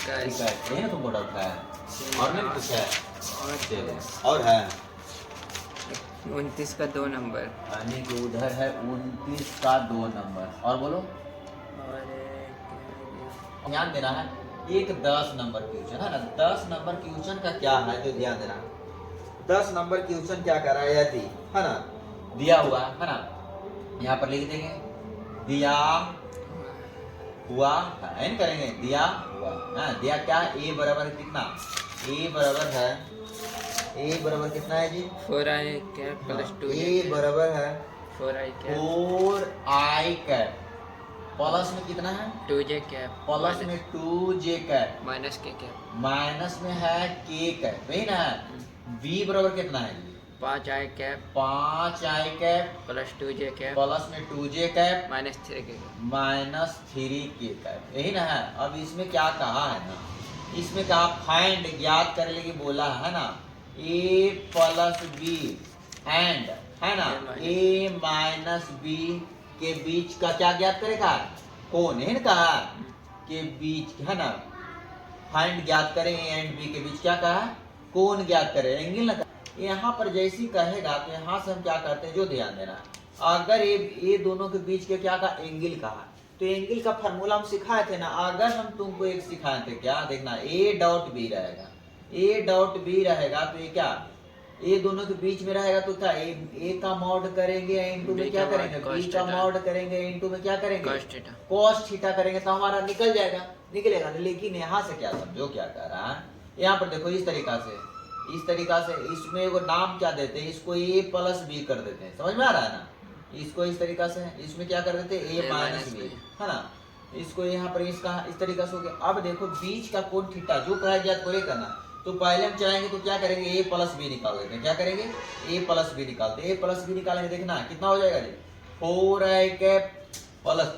21 यही ना तुमको डाउट है और नहीं कुछ है और चलो और है 29 का 2 नंबर यानी कि उधर है 29 का 2 नंबर और बोलो और ध्यान देना है एक 10 नंबर क्वेश्चन है ना 10 नंबर क्वेश्चन का क्या है तो ध्यान देना 10 नंबर क्वेश्चन क्या कर रहा है यदि है ना दिया हुआ है ना यहाँ पर लिख देंगे दिया हुआ है न करेंगे दिया हुआ हाँ दिया क्या ए बराबर कितना ए बराबर है ए बराबर कितना है जी 4i कैप प्लस 2 ए बराबर है 4i cap 4i cap plus में कितना है 2j कैप प्लस में 2j कैप माइनस के कैप माइनस में है k कैप वही ना है b बराबर कितना है 5i cap 5i cap plus 2j cap plus में 2j cap minus 3k minus 3k cap यही ना है अब इसमें क्या कहा है ना इसमें कहा फाइंड ज्ञात कर लेगी बोला है ना a प्लस बी एंड है ना a माइनस बी के बीच का क्या ज्ञात करेगा कौन है ना कहा के बीच है ना फाइंड ज्ञात करें a एंड b के बीच क्या कहा कौन ज्ञात करे एंगल ना यहाँ पर जैसी कहेगा तो यहाँ से हम क्या करते हैं जो ध्यान देना अगर ये दोनों के बीच के क्या का एंगल कहा तो एंगल का फार्मूला हम सिखाए थे ना अगर हम तुमको एक सिखाए थे क्या देखना ए डॉट बी रहेगा ए डॉट बी रहेगा तो ये क्या ए दोनों के बीच में रहेगा तो क्या ए का मॉड करेंगे इनटू में क्या करेंगे बी का मॉड करेंगे इनटू में क्या करेंगे cos थीटा करेंगे तो हमारा निकल जाएगा निकलेगा लेकिन यहाँ से क्या समझो क्या कर रहा है यहाँ पर देखो इस तरीका से इसमें एगो नाम क्या देते हैं इसको ए प्लस बी कर देते हैं समझ में आ रहा है ना इसको इस तरीका से इसमें क्या कर देते हैं ए माइनस बी है ना इसको यहाँ पर इसका इस तरीका से हो गया अब देखो बीच का कोण थीटा जो कहा ज्ञात करे करना तो पहले हम चाहेंगे तो क्या करेंगे ए प्लस बी निकाल देते हैं क्या करेंगे ए प्लस बी निकालते ए प्लस बी निकालेंगे देखना कितना हो जाएगा जी 4i cap plus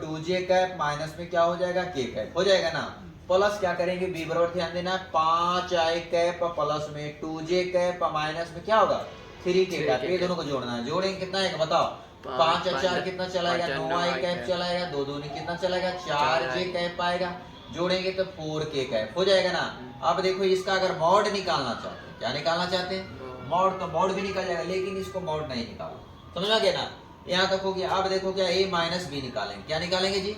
2j cap minus में क्या हो जाएगा k कैप हो जाएगा ना प्लस क्या करेंगे b बराबर ध्यान देना 5i कैप प्लस में 2j कैप माइनस में क्या होगा 3k कैप ये दोनों को जोड़ना है जोड़ेंगे कितना आएगा बताओ 5 और 4 कितना चलाएगा 9i कैप चलाएगा 2 दूनी कितना चलाएगा 4j कैप आएगा जोड़ेंगे तो 4k कैप हो जाएगा ना अब देखो इसका अगर मॉड निकालना चाहते हैं क्या निकालना चाहते हैं मॉड तो मॉड भी निकल जाएगा लेकिन इसको मॉड नहीं निकाला समझ आ गया ना यहाँ तक हो गया अब देखो क्या a माइनस बी निकालेंगे क्या निकालेंगे जी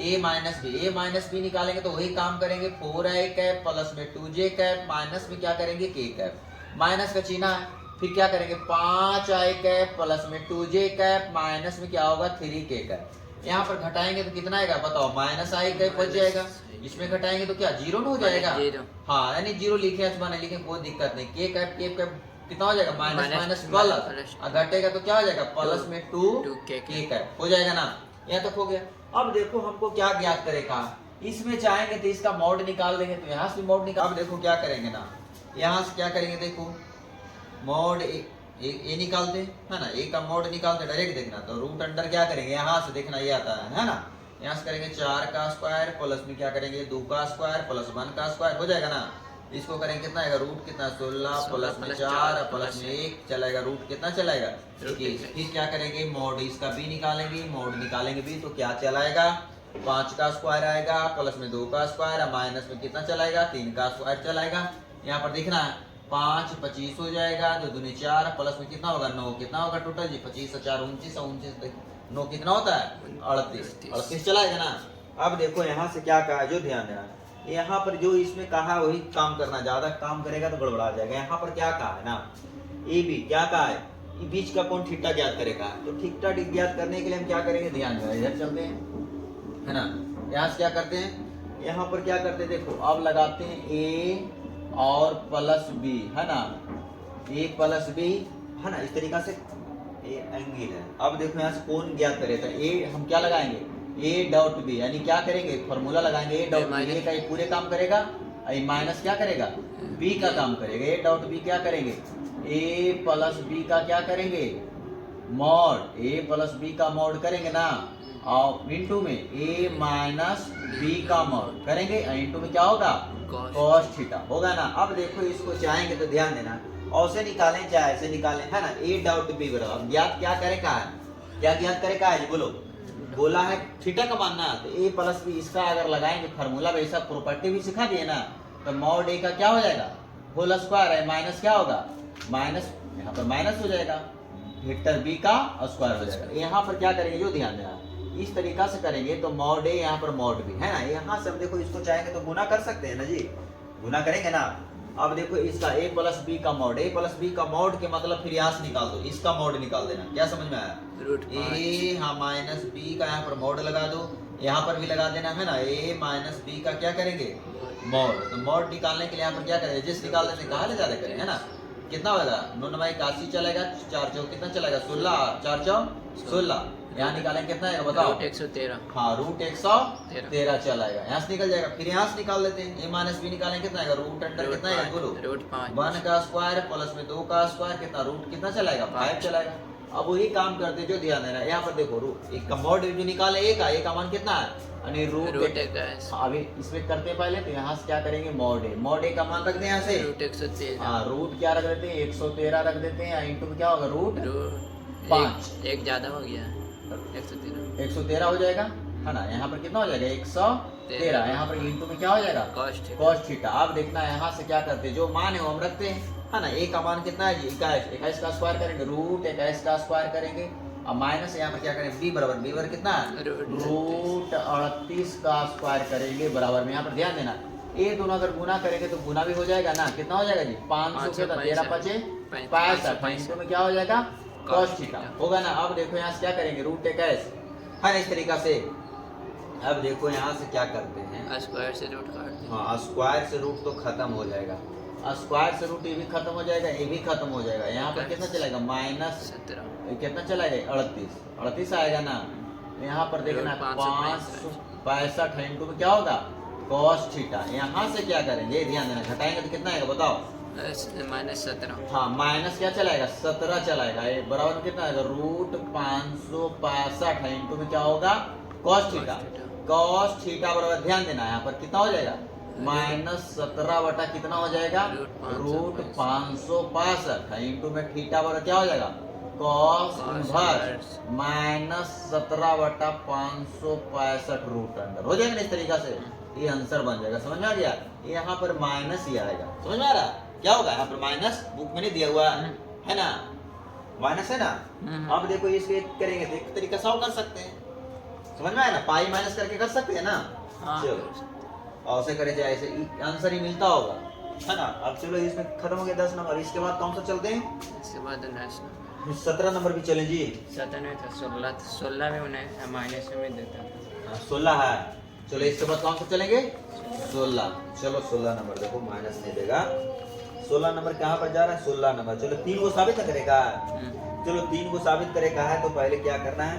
a माइनस बी निकालेंगे तो वही काम करेंगे 4i कैप प्लस में 2j कैप माइनस में क्या करेंगे k कैप माइनस का चिन्ह है फिर क्या करेंगे 5i कैप प्लस में 2j कैप माइनस में क्या होगा 3k कैप यहाँ पर घटाएंगे तो कितना आएगा बताओ माइनस आई कैप बच जाएगा इसमें घटाएंगे तो क्या जीरो न हो जाएगा हाँ यानी जीरो लिखे बने लिखे कोई दिक्कत नहीं के कैप कितना हो जाएगा माइनस माइनस प्लस घटेगा तो क्या हो जाएगा प्लस में 2k कैप हो जाएगा ना यहाँ तक हो गया अब देखो हमको क्या ज्ञात करेगा इसमें चाहेंगे तो इसका मॉड निकाल देंगे तो यहाँ से मॉड निकाल अब देखो क्या करेंगे ना यहाँ से क्या करेंगे देखो मॉड ए निकालते है ना ए का मॉड निकालते डायरेक्ट देखना तो रूट अंडर क्या करेंगे यहाँ से देखना ये आता है ना यहाँ से करेंगे 4 का स्क्वायर प्लस में क्या करेंगे 2 का स्क्वायर प्लस 1 का स्क्वायर हो जाएगा ना इसको करेंगे कितना आएगा रूट कितना 16 प्लस में 4 प्लस में 1 चलेगा रूट कितना चलाएगा 21 फिर क्या करेंगे मॉड इसका बी निकालेंगे मॉड निकालेंगे बी तो क्या चलाएगा 5 का स्क्वायर आएगा प्लस में 2 का स्क्वायर माइनस में कितना चलाएगा 3 का स्क्वायर चलाएगा यहाँ पर देखना है 5 25 हो जाएगा 2 दूनी 4 प्लस में कितना होगा 9 कितना होगा टोटल जी 25 4 29 29 9 कितना होता है 38 चलाएगा ना अब देखो यहाँ से क्या कहा है जो ध्यान देना यहाँ पर जो इसमें कहा है वही काम करना ज्यादा काम करेगा तो गड़बड़ा जाएगा यहाँ पर क्या कहा है ना ए बी क्या कहा है बीच का कोण थीटा ज्ञात करेगा तो थीटा ज्ञात करने के लिए हम क्या करेंगे ध्यान देना इधर चलते हैं है ना यहाँ से क्या करते हैं यहाँ पर क्या करते हैं देखो अब लगाते हैं ए और प्लस बी है ना ए प्लस बी है ना इस तरीका से ए एंगल है अब देखो यहाँ से कोण ज्ञात करे तो ए हम क्या लगाएंगे ए डॉट बी यानी क्या करेंगे फॉर्मूला लगाएंगे ए डॉट बी का ये पूरे काम करेगा माइनस क्या करेगा बी का काम करेगा ए डॉट बी क्या करेंगे ए प्लस बी का क्या करेंगे मॉड ए प्लस बी का मॉड करेंगे ना और इनटू में ए माइनस बी का मॉड करेंगे इनटू में क्या होगा cos थीटा होगा ना अब देखो इसको चाहेंगे तो ध्यान देना ऐसे निकालें चाहे ऐसे निकालें है ना ए डॉट बी बराबर ज्ञात क्या करे का है क्या ज्ञात करे का है बोलो बोला है थीटा का मानना, तो ए प्लस बी इसका अगर लगाएंगे फार्मूला वैसा प्रॉपर्टी भी सिखा दिए ना, तो मॉड ए का क्या हो जाएगा होल स्क्वायर है माइनस क्या होगा माइनस, यहाँ पर माइनस हो जाएगा वेक्टर बी का स्क्वायर हो जाएगा। यहाँ पर क्या करेंगे जो ध्यान देना, इस तरीका से करेंगे तो मॉड ए यहाँ पर मॉड बी है ना, यहाँ से हम देखो इसको चाहेंगे तो गुना कर सकते हैं ना जी, गुना करेंगे ना। अब देखो इसका a प्लस बी का मॉड, a प्लस बी का मॉड के मतलब फिर यहाँ से निकाल दो, इसका मॉड निकाल देना, क्या समझ में आया, a हाँ माइनस बी का यहाँ पर मॉड लगा दो, यहाँ पर भी लगा देना है ना, a माइनस बी का क्या करेंगे मॉड। तो मॉड निकालने के लिए यहाँ पर क्या करेंगे जिस निकाल देते कहाँ ले ज्यादा करें है ना, कितना होगा 9 81 चलेगा, 4 चौ कितना चलेगा 16, 4 चौ 16, यहाँ निकालेंगे कितना है बताओ 113। हाँ रूट 113 चलाएगा, यहाँ से निकल जाएगा। फिर यहाँ से निकाल लेते हैं a माइनस बी निकालेंगे कितना आएगा रूट अंडर कितना है बोलो रूट 5, 1 का स्क्वायर प्लस में 2 का स्क्वायर कितना रूट कितना चलाएगा 5 चलाएगा। अब वही काम करते जो ध्यान देना, यहाँ पर देखो रूट एक का मॉड जो निकाले a का मान कितना है यानी रूट अभी इसमें करते हैं पहले, तो यहाँ से क्या करेंगे मॉड ए का मान रख दें यहाँ से रूट 113, हाँ रूट क्या रख देते हैं 113 रख देते हैं, इंटू में क्या होगा रूट 5 एक ज्यादा हो गया 113 हो जाएगा है ना, यहाँ पर कितना हो जाएगा 113, यहाँ पर इंटू में क्या हो जाएगा cos थीटा। अब देखना यहाँ से क्या करते हैं जो मान है वो हम रखते हैं है ना, a का मान कितना है 21 का स्क्वायर करेंगे रूट 21 का स्क्वायर करेंगे, अब माइनस यहाँ पर क्या करें b बराबर कितना है रूट 38 का स्क्वायर करेंगे बराबर में, यहाँ पर ध्यान देना ये दोनों अगर गुना करेंगे तो गुना भी हो जाएगा ना, कितना हो जाएगा जी 500 के 13 5 65 इंटू में क्या हो जाएगा cos थीटा होगा ना। अब देखो यहाँ से क्या करेंगे रूट 21 है ना इस तरीका से। अब देखो यहाँ से क्या करते हैं स्क्वायर से रूट काट दें, हाँ स्क्वायर से रूट तो खत्म हो जाएगा, स्क्वायर से रूट ये भी खत्म हो जाएगा ये भी खत्म हो जाएगा, यहाँ पर कितना चलेगा माइनस 17, कितना चलेगा 38 आएगा ना, यहाँ पर देखना 565 इंटू में क्या होगा cos थीटा। यहाँ से क्या करेंगे ध्यान देना घटाएंगे तो कितना आएगा बताओ -17, हाँ माइनस क्या चलाएगा 17 चलाएगा, ये बराबर में कितना आएगा रूट 565 इंटू में क्या होगा cos थीटा बराबर ध्यान देना यहाँ पर कितना हो जाएगा -17 बटा कितना हो जाएगा रूट 565 इंटू में थीटा बराबर क्या हो जाएगा cos इनवर्स -17 बटा 565 रूट अंडर हो जाएगा इस तरीका से, ये आंसर बन जाएगा। समझ में आ गया, यहाँ पर माइनस ही आएगा, समझ में आ रहा क्या होगा यहाँ पर माइनस, बुक में नहीं दिया हुआ है ना माइनस है ना। अब देखो इसके करेंगे तो एक तरीका से कर सकते हैं, समझ में आया ना पाई माइनस करके कर सकते हैं ना, चलो ऐसे करे जाए ऐसे आंसर ही मिलता होगा है ना। अब चलो इसमें खत्म हो गया 10 नंबर, इसके बाद कौन सा चलते हैं इसके बाद 17 नंबर भी चले जी, 17 में था 16 में उन्हें माइनस में देता था 16 है, चलो इसके बाद कौन सा चलेंगे 16, चलो 16 नंबर देखो माइनस नहीं देगा, 16 नंबर कहाँ पर जा रहा है 16 नंबर, चलो 3 को साबित करेगा, चलो 3 को साबित करेगा है तो पहले क्या करना है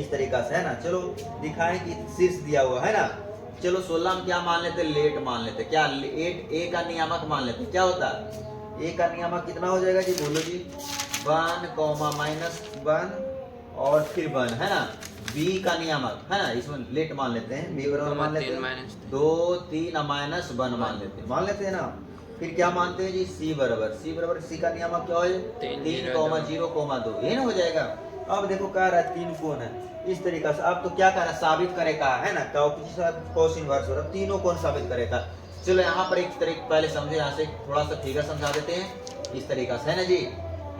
इस तरीका से है ना, चलो दिखाएं कि शीर्ष दिया हुआ है ना, चलो 16 में क्या मान लेते लेट मान लेते, क्या ए का नियामक मान लेते, क्या होता है ए का नियामक कितना हो जाएगा जी बोलो जी 1 -1 और फिर 1 है ना, बी का नियामक है ना इसमें लेट मान लेते हैं बी बराबर मान लेते हैं 2 3 -1 मान लेते हैं ना। फिर क्या मानते हैं जी सी बराबर सी का नियामक क्या हो 3 0 2 ये ना हो जाएगा। अब देखो कह रहा है 3 कोण है इस तरीका से, अब तो क्या कह रहा है साबित करेगा है ना, cos इनवर्स हो रहा तीनों कोण साबित करेगा। चलो यहाँ पर एक तरीका पहले समझे, यहाँ से थोड़ा सा फिगर समझा देते हैं इस तरीका से है ना जी,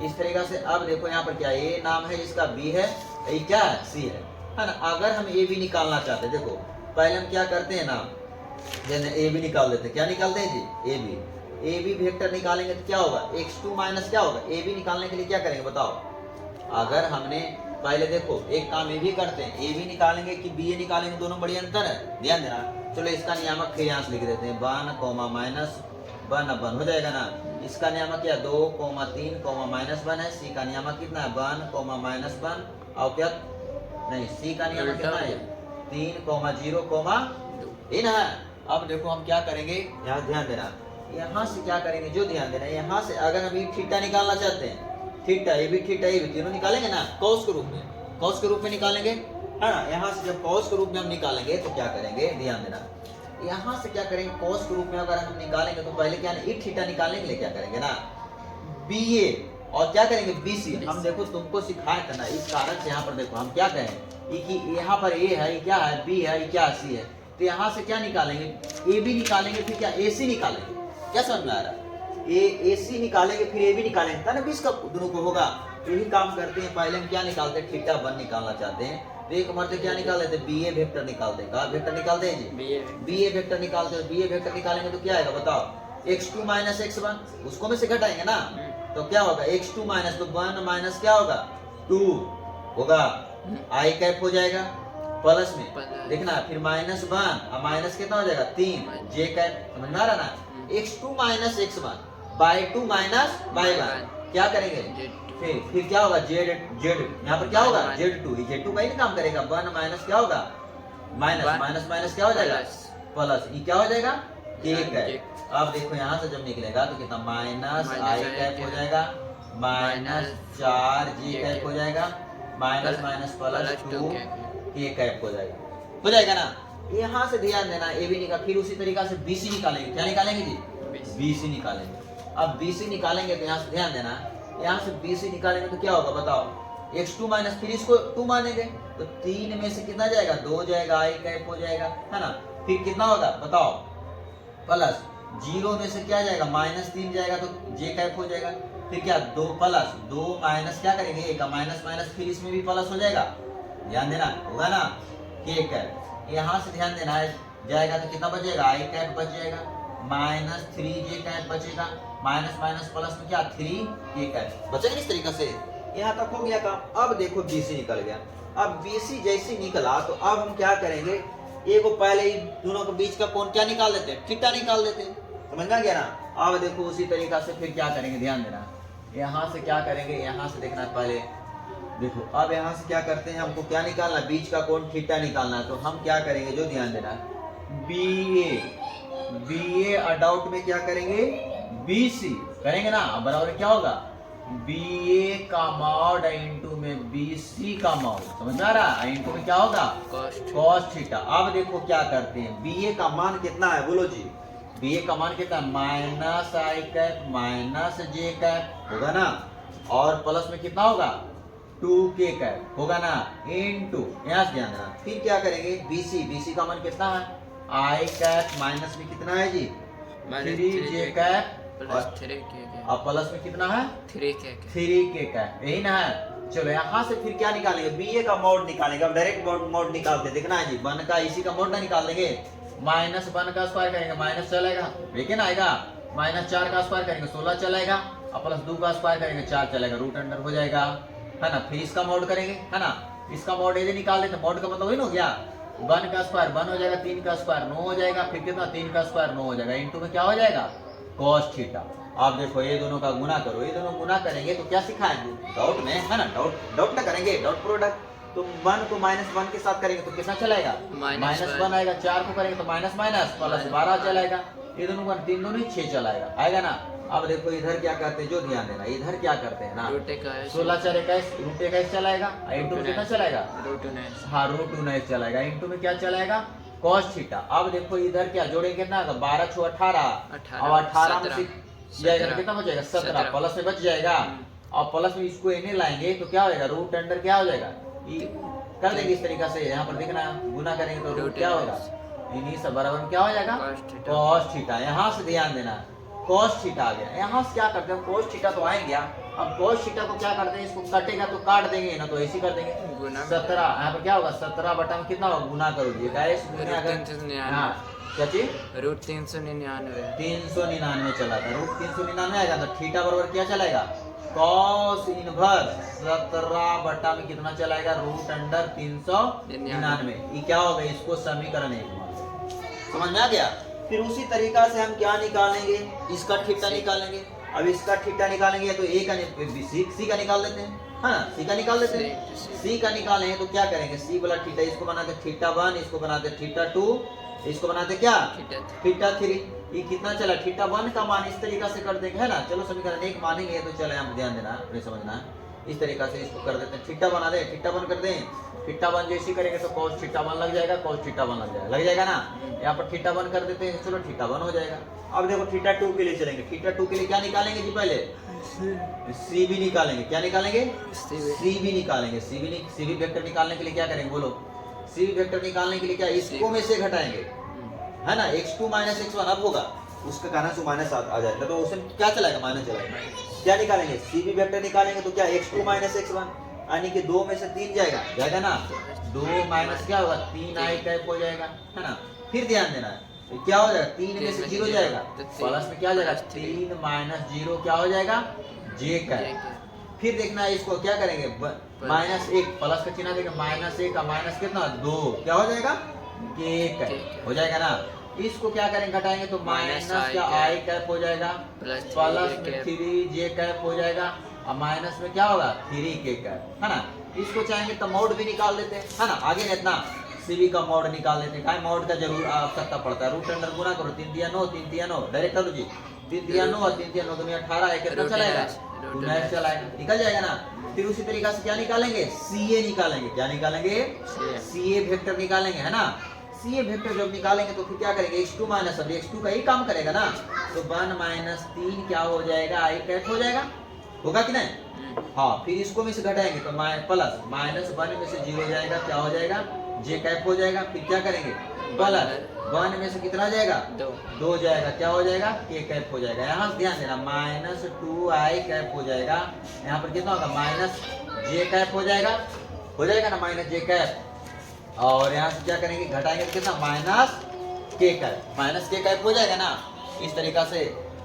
इस तरीका से। अब देखो यहाँ पर क्या ए नाम है इसका बी है, ये क्या है सी है ना। अगर हम ए बी निकालना चाहते हैं देखो पहले हम क्या करते हैं ना, जैसे ए बी निकाल देते हैं, क्या निकालते हैं जी ए बी वेक्टर निकालेंगे तो क्या होगा x2 माइनस क्या होगा ए बी निकालने के लिए क्या करेंगे बताओ। अगर हमने पहले देखो एक काम ये भी करते हैं, ए बी निकालेंगे कि बी ए निकालेंगे दोनों बड़ी अंतर है, ध्यान देना। चलो इसका नियामक फिर यहाँ से लिख देते हैं 1 -1 हो जाएगा ना। इसका नियामक क्या 2 3 -1 है, सी का नियामक कितना है 1 -1 और क्या नहीं सी का नियम कितना है 3 0 इन है। अब देखो हम क्या करेंगे यहाँ ध्यान देना, यहाँ से क्या करेंगे जो ध्यान देना, यहाँ से अगर हम थीटा निकालना चाहते हैं थीटा ये भी तीनों निकालेंगे ना कॉस के रूप में निकालेंगे है ना। यहाँ से जब कॉस के रूप में हम निकालेंगे तो क्या करेंगे ध्यान देना, यहाँ से क्या करेंगे कॉस के रूप में अगर हम निकालेंगे तो पहले क्या थीटा निकालने के लिए क्या करेंगे ना बी ए और क्या करेंगे BC। हम देखो तुमको सिखाया था ना, इस कारण से यहाँ पर देखो हम क्या कहें ये कि यहाँ पर ए है, ये क्या है, बी है, ये क्या सी है। तो यहाँ से क्या निकालेंगे, ए बी निकालेंगे, फिर क्या ए सी निकालेंगे। क्या समझ में आ रहा है? ए सी निकालेंगे, फिर ए बी निकालेंगे, था ना 20 का दोनों को होगा। यही काम करते हैं। पहले हम क्या निकालते हैं, थीटा 1 निकालना चाहते हैं तो एक मर्ते क्या निकाल लेते हैं, बी ए वेक्टर निकालते हैं। कहा वेक्टर निकालते हैं जी, बी ए वेक्टर निकालते हैं। बी ए वेक्टर निकालेंगे तो क्या आएगा बताओ, x2 माइनस x1, उसको में से घटाएंगे ना, तो क्या होगा x2 माइनस, तो 1 माइनस क्या होगा 2 होगा, आई कैप हो जाएगा प्लस में, देखना फिर -1 और माइनस कितना हो जाएगा 3 जे कैप। समझ में आ रहा ना, x2 minus x1 bye 2 minus y 1 क्या करेंगे, फिर क्या होगा जेड जेड, यहाँ पर क्या होगा z2, z2 का ही काम करेगा। 1 माइनस क्या होगा माइनस, माइनस माइनस क्या हो जाएगा प्लस, ये क्या हो जाएगा एक है। अब देखो यहाँ से जब निकलेगा तो कितना माइनस आई कैप हो जाएगा, -4 जी कैप हो जाएगा, माइनस माइनस प्लस 2 के कैप हो जाएगा ना। यहाँ से ध्यान देना, ए बी निकाल, फिर उसी तरीका से बी सी निकालेंगे। क्या निकालेंगे जी, बी सी निकालेंगे। अब बी सी निकालेंगे तो यहाँ से ध्यान देना, यहाँ से बी सी निकालेंगे तो क्या होगा बताओ, x2 माइनस, फिर इसको 2 मानेंगे तो 3 में से कितना जाएगा 2 जाएगा, आई कैप हो जाएगा, है ना। फिर कितना होगा बताओ प्लस, 0 में से क्या जाएगा -3 जाएगा तो जे कैप हो जाएगा। फिर क्या 2 प्लस 2 माइनस क्या करेंगे एक का माइनस माइनस, फिर इसमें भी प्लस हो जाएगा, ध्यान देना होगा ना के कैप। यहाँ से ध्यान देना है, जाएगा तो कितना बचेगा, आई कैप बच जाएगा, -3 जे कैप बचेगा, माइनस माइनस प्लस में क्या 3 के कैप बचेगा। इस तरीके से यहाँ तक हो गया काम। अब देखो BC निकल गया। अब BC जैसे निकला तो अब हम क्या करेंगे, ए को पहले ही दोनों के बीच का कोण क्या निकाल देते हैं, थीटा निकाल देते हैं। समझ में गया ना। अब देखो उसी तरीका से फिर क्या करेंगे, ध्यान देना, यहाँ से क्या करेंगे, यहाँ से देखना पहले देखो। अब यहाँ से क्या करते हैं, हमको क्या निकालना, बीच का कोण थीटा निकालना है। तो हम क्या करेंगे, जो ध्यान देना, BA अडाउट में क्या करेंगे, BC करेंगे ना। अब बराबर क्या होगा, BA का मॉड इंटू में BC का मॉड। समझ में आ रहा है, इंटू में क्या होगा cos थीटा। अब देखो क्या करते हैं, BA का मान कितना है बोलो जी, BA का मान कितना है, माइनस आई कैप माइनस जे कैप होगा ना, और प्लस में कितना होगा 2k कैप होगा ना, इनटू यहाँ से ध्यान देना। फिर क्या करेंगे, BC का मान कितना है, आई कैप माइनस में कितना है जी 3j कैप, और प्लस में कितना है 3k कैप, यही ना है। चलो यहाँ से फिर क्या निकालेंगे, BA का मोड निकालेंगे। अब डायरेक्ट मोड निकालते, देखना है जी, 1 का इसी का मोड ना निकाल देंगे, -1 का स्क्वायर करेंगे माइनस चलेगा, लेकिन आएगा, -4 का स्क्वायर करेंगे 16 चलेगा, और +2 का स्क्वायर करेंगे 4 चलेगा, रूट अंडर हो जाएगा, है ना। फिर इसका मोड करेंगे, है ना, इसका मोड यदि निकाल देते, मोड का मतलब वही ना हो गया, 1 का स्क्वायर 1 हो जाएगा, 3 का स्क्वायर 9 हो जाएगा, फिर कितना 3 का स्क्वायर 9 हो जाएगा, इनटू में क्या हो जाएगा cos थीटा। अब देखो ये दोनों का गुना करो, ये दोनों गुना करेंगे तो क्या सिखाएंगे डाउट में, है ना, डाउट ना करेंगे, डाउट प्रोडक्ट। तो 1 को -1 के साथ करेंगे तो कितना चलेगा, -1 आएगा, 4 को करेंगे तो माइनस माइनस प्लस 12 चलेगा, ये दोनों का 3 दूनी 6 चलाएगा, आएगा ना। अब देखो इधर क्या करते हैं, जो ध्यान देना, इधर क्या करते हैं ना, 16 4 21 रूट 21 चलाएगा, इंटू में कितना चलाएगा हाँ रूट 19 चलाएगा, इंटू में क्या चलाएगा cos थीटा। अब देखो इधर क्या जोड़ेंगे, कितना 12 6 18 और 18 में से जाएगा कितना बचेगा 17, प्लस में बच जाएगा, और प्लस में इसको इन्हें लाएंगे तो क्या होगा, रूट अंडर क्या हो जाएगा, कर देंगे इस तरीका से। यहाँ पर देखना गुना करेंगे तो रूट क्या होगा, इन्हीं से बराबर क्या हो जाएगा cos थीटा। यहाँ से ध्यान देना, cos थीटा आ गया। यहाँ से क्या करते हैं, cos थीटा तो आएंगे, अब cos थीटा को क्या करते हैं, इसको कटेगा तो काट देंगे ना, तो ऐसे कर देंगे 17, यहाँ पर क्या होगा 17 बटा में कितना होगा, गुना करोगे क्या चीज रूट 399 चला था, रूट 399 आएगा तो थीटा बराबर क्या चलेगा, cos इनवर्स 17 बटा में कितना चलाएगा, रूट अंडर 399। ये क्या होगा, इसको समीकरण 1 समझ में आ गया। फिर उसी तरीका से हम क्या निकालेंगे, इसका थीटा निकालेंगे। अब इसका थीटा निकालेंगे तो ए का सी का निकाल देते हैं, हाँ सी का निकाल देते हैं। सी का निकालेंगे तो क्या करेंगे, सी वाला थीटा इसको बनाते थीटा 1, इसको बनाते थीटा 2, इसको बनाते क्या थीटा 3। ये कितना चला, थीटा 1 का मान इस तरीका से कर देंगे, है ना। चलो समीकरण 1 मानेंगे तो चले, हम ध्यान देना, ध्यान देना इस तरीका से इसको कर देते हैं, थीटा बना दे, थीटा 1 कर दें थीटा वन जैसी करेंगे तो cos थीटा वन लग जाएगा, cos थीटा वन लग जाएगा ना। यहाँ पर थीटा वन कर देते हैं, चलो थीटा वन हो जाएगा। अब देखो थीटा टू के लिए चलेंगे, थीटा टू के लिए क्या निकालेंगे जी? पहले सी भी निकालेंगे। क्या निकालेंगे? सी भी निकालेंगे। सी भी वेक्टर निकालने के लिए क्या करेंगे बोलो? सी भी वेक्टर निकालने के लिए क्या इसको में से घटाएंगे, है ना। x2 माइनस x1 अब होगा, उसके कारण से माइनस आ जाएगा, तो उसमें क्या चलाएगा? माइनस चलाएगा। क्या निकालेंगे? सी भी वेक्टर निकालेंगे तो क्या x2 माइनस x1, यानी कि 2 में से 3 जाएगा ना। 2 माइनस क्या होगा? 3 आई कैप हो जाएगा, है ना। फिर ध्यान देना है क्या हो जाएगा? 3 में से 0 जाएगा, प्लस में क्या हो जाएगा? 3 माइनस 0 क्या हो जाएगा? जे कैप। फिर देखना है इसको क्या करेंगे? माइनस 1 प्लस का चिन्ह देंगे, माइनस 1 का माइनस कितना? 2 क्या हो जाएगा? के कैप हो जाएगा ना। इसको क्या करेंगे? घटाएंगे तो माइनस क्या आई कैप हो जाएगा, प्लस में 3 जे कैप हो जाएगा, और माइनस में क्या होगा? 3 के कैप, है ना। इसको चाहेंगे तो मोड भी निकाल देते हैं, है ना। आगे नहीं इतना सीवी का मोड निकाल देते हैं, मोड का जरूर आवश्यकता पड़ता है। रूट अंडर गुना करो, 3 तिया 9, 3 तिया 9, डायरेक्ट करो जी। 3 तिया 9 और 3 तिया 9 दुनिया 18 है, कितना चलाएगा? 19 चलाएगा, निकल जाएगा ना। फिर उसी तरीका से क्या निकालेंगे? सीए निकालेंगे। क्या निकालेंगे? सीए वेक्टर निकालेंगे, है ना। सीए वेक्टर जब निकालेंगे तो फिर क्या करेंगे? x2 माइनस, अब x2 का ही काम करेगा ना, तो 1 माइनस 3 क्या हो जाएगा? आई कैप हो जाएगा, होगा कि नहीं? हाँ। फिर इसको में से घटाएंगे तो प्लस माइनस 1 में से 0 जाएगा, क्या हो जाएगा? जे कैप हो जाएगा। फिर क्या करेंगे? प्लस 1 में से कितना जाएगा? 2 जाएगा, क्या हो जाएगा? के कैप हो जाएगा। यहाँ से ध्यान देना, माइनस 2 आई कैप हो जाएगा। यहाँ पर कितना होगा? माइनस जे कैप हो जाएगा ना, माइनस जे कैप। और यहाँ से क्या करेंगे? घटाएंगे तो कितना? माइनस के कैप, माइनस के कैप हो जाएगा ना, इस तरीका से।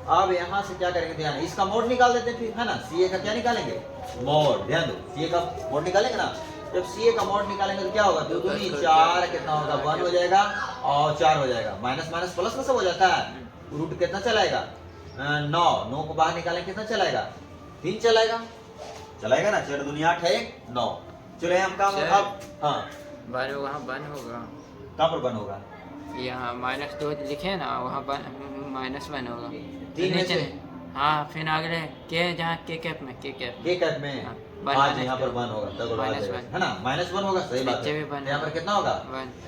अब यहाँ से क्या करेंगे? ध्यान, इसका मोड निकाल देते हैं फिर, है ना। सीए का क्या निकालेंगे? मोड। ध्यान दो, सीए का मोड निकालेंगे ना। जब सीए का मोड निकालेंगे तो क्या होगा? 2 दूनी 4 कितना होगा? 1 हो जाएगा और 4 हो जाएगा। माइनस माइनस प्लस में सब हो जाता है। रूट कितना चलाएगा? 9 को बाहर निकालेंगे कितना चलाएगा? 3 चलाएगा ना। 4 दूनी 8 है 9। चलो हम काम अब हाँ बन वहाँ बन होगा। कहाँ पर बन होगा? यहाँ -2 लिखे ना, वहाँ -1 होगा। 3 में से हाँ, फिर आगे के जहाँ के कैप में आज यहाँ पर 1 होगा, तब है ना। -1 होगा, सही बात है। यहाँ पर कितना होगा?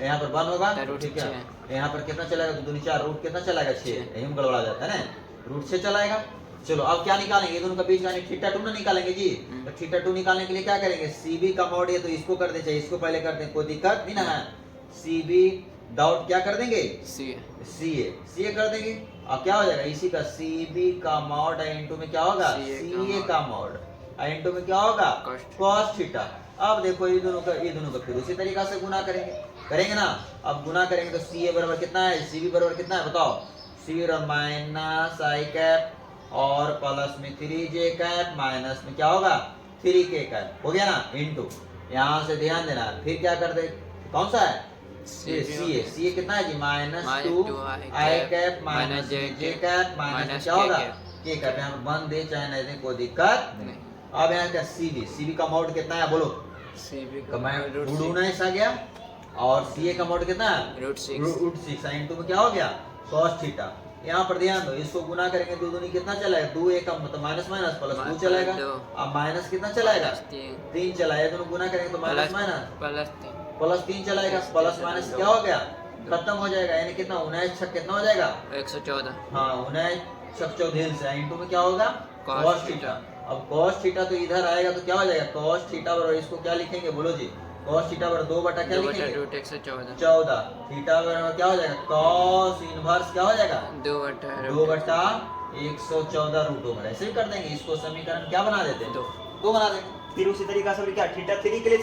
यहाँ पर 1 होगा, ठीक है। यहाँ पर कितना चलेगा? 2 दूनी 4, रूट कितना चलेगा? 6। यही में गड़बड़ा जाता है ना, रूट 6 चलाएगा। चलो अब क्या निकालेंगे? दोनों का बीच का थीटा 2 ना निकालेंगे जी। तो थीटा 2 निकालने के लिए क्या करेंगे? सीबी का मोड है तो इसको कर दे, चाहिए इसको पहले कर दे, कोई दिक्कत नहीं ना है। सीबी डॉट क्या कर देंगे? सीए कर देंगे। अब क्या हो जाएगा? इसी का सीबी का मोड इनटू में क्या होगा? सीए का मोड इनटू में क्या होगा? cos theta. अब देखो ये दोनों का फिर उसी तरीका से गुना करेंगे ना। अब गुना करेंगे तो सीए बराबर कितना है? सीबी बराबर कितना है बताओ? सी बराबर माइनस आई कैप और प्लस में 3 जे कैप, माइनस में क्या होगा? 3 के कैप हो गया ना, इनटू। यहाँ से ध्यान देना, फिर क्या कर दे? कौन सा है? सीए कितना है जी? -2 आई कैप माइनस जे कैप, माइनस क्या होगा? के कैप। यहाँ पर 1 दे चाहे नहीं दे कोई दिक्कत नहीं। अब यहाँ क्या? सीबी का मोड कितना है बोलो? सीबी का रूट 19 आ गया, और सीए का मोड कितना है? रूट 6 इनटू में क्या हो गया? cos theta. यहाँ पर ध्यान दो, इसको गुना करेंगे 2 दूनी कितना चलाएगा? 2 एक का मतलब माइनस माइनस प्लस 2 चलाएगा। अब माइनस कितना चलाएगा? 3 चलाएगा। दोनों गुना करेंगे तो माइनस माइनस प्लस 3 चलाएगा। प्लस माइनस क्या हो गया? खत्म हो जाएगा, यानी कितना? 19 छक कितना हो जाएगा? 114। हाँ, 19 छक 14 से इनटू में क्या होगा? cos theta. अब cos थीटा तो इधर आएगा तो क्या हो जाएगा? cos थीटा बराबर, इसको क्या लिखेंगे बोलो जी? cos थीटा बराबर 2 बटा क्या लिखेंगे? रूट 114। थीटा बराबर क्या हो जाएगा? cos इनवर्स क्या हो जाएगा? 2 बटा 114 रूट ओवर। ऐसे ही कर देंगे, इसको समीकरण क्या बना देते हैं? 2 बना देंगे। फिर उसी तरीका से क्या थीटा 3 के लिए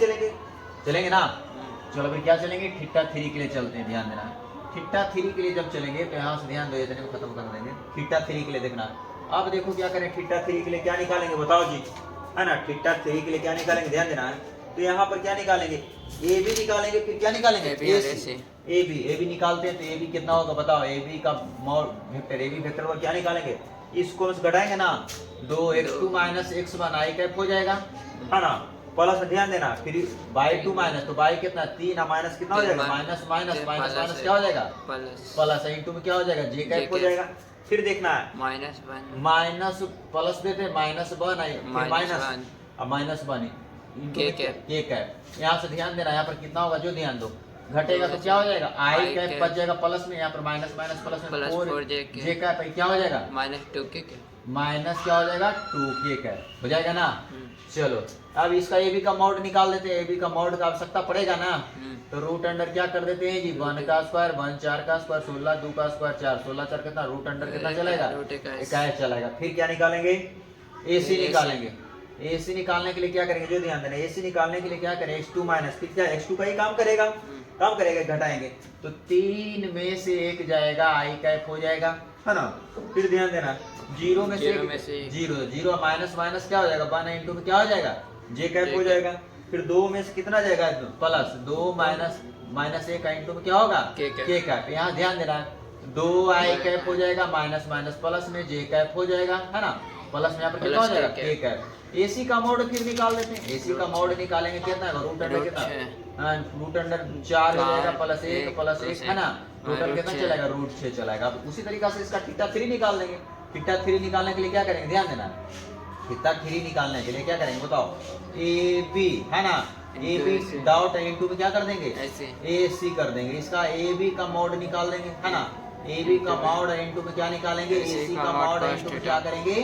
चलेंगे ना। चलो फिर क्या चलेंगे? थीटा 3 के लिए चलते हैं। ध्यान देना, थीटा 3 के लिए जब चलेंगे तो यहाँ से ध्यान दो, इतने को खत्म कर देंगे। थीटा 3 के लिए देखना, अब देखो क्या करें? थीटा 3 के लिए क्या निकालेंगे बताओ जी, है ना। थीटा 3 के लिए क्या निकालेंगे? ध्यान देना है। तो यहाँ पर क्या निकालेंगे? ए बी निकालेंगे। फिर क्या निकालेंगे? ए बी निकालते हैं तो ए बी कितना होगा बताओ? ए बी का वेक्टर, ए बी वेक्टर पर क्या निकालेंगे? इसको घटाएंगे ना, 2x2 माइनस x1 आई कैप हो जाएगा, है ना। प्लस ध्यान देना, फिर y2 माइनस, तो y कितना? 3 माइनस कितना हो जाएगा? माइनस माइनस माइनस क्या हो जाएगा? प्लस इनटू में क्या हो जाएगा? जे कैप हो जाएगा। फिर देखना है माइनस प्लस देते हैं, -1 माइनस K कैप। के कैप। यहाँ से ध्यान देना, यहाँ पर कितना होगा जो ध्यान दो, घटेगा तो क्या हो जाएगा आई कैप, बच जाएगा प्लस में, यहाँ पर माइनस माइनस प्लस में प्लस 4 जे जे कैप, क्या हो जाएगा -2 के कैप। माइनस क्या हो जाएगा 2 के कैप हो जाएगा ना। चलो अब इसका ए बी का मॉड निकाल देते हैं, ए बी का मॉड का आवश्यकता पड़ेगा ना, तो रूट अंडर क्या कर देते हैं जी 1 का स्क्वायर 1 4 का स्क्वायर 16 2 का स्क्वायर 4 16 4 कितना रूट अंडर कितना चलेगा 21 चलेगा। फिर क्या निकालेंगे एसी निकालेंगे। एसी निकालने के लिए क्या करेंगे जो ध्यान देना, एसी निकालने के लिए क्या करें x2 माइनस फिर क्या x2 का ही काम करेगा, काम करेगा घटाएंगे तो 3 में से 1 जाएगा आई कैप हो जाएगा है ना। फिर ध्यान देना 0 में से 0 0 माइनस माइनस क्या हो जाएगा 1 इंटू में क्या हो जाएगा जे कैप हो जाएगा। फिर 2 में से कितना जाएगा प्लस 2 माइनस माइनस 1 इंटू में क्या होगा के कैप। यहाँ ध्यान देना 2 आई कैप हो जाएगा माइनस माइनस प्लस में जे कैप हो जाएगा है ना, प्लस में यहाँ पर कितना हो जाएगा के कैप। एसी का मोड फिर निकाल देते हैं, एसी का मोड निकालेंगे कितना रूट अंडर कितना रूट अंडर 4 हो जाएगा प्लस 1 है ना, रूट अंडर कितना चलेगा रूट 6 चलेगा। अब उसी तरीका से इसका थीटा 3 निकाल देंगे। थीटा 3 निकालने के लिए क्या करेंगे ध्यान देना, थीटा 3 निकालने के लिए क्या करेंगे बताओ ए बी है ना, ए बी डॉट इनटू में क्या कर देंगे ए सी कर देंगे। इसका ए बी का मोड निकाल देंगे है ना, ए बी का मॉड इनटू में क्या निकालेंगे ए सी का मॉड इनटू में क्या करेंगे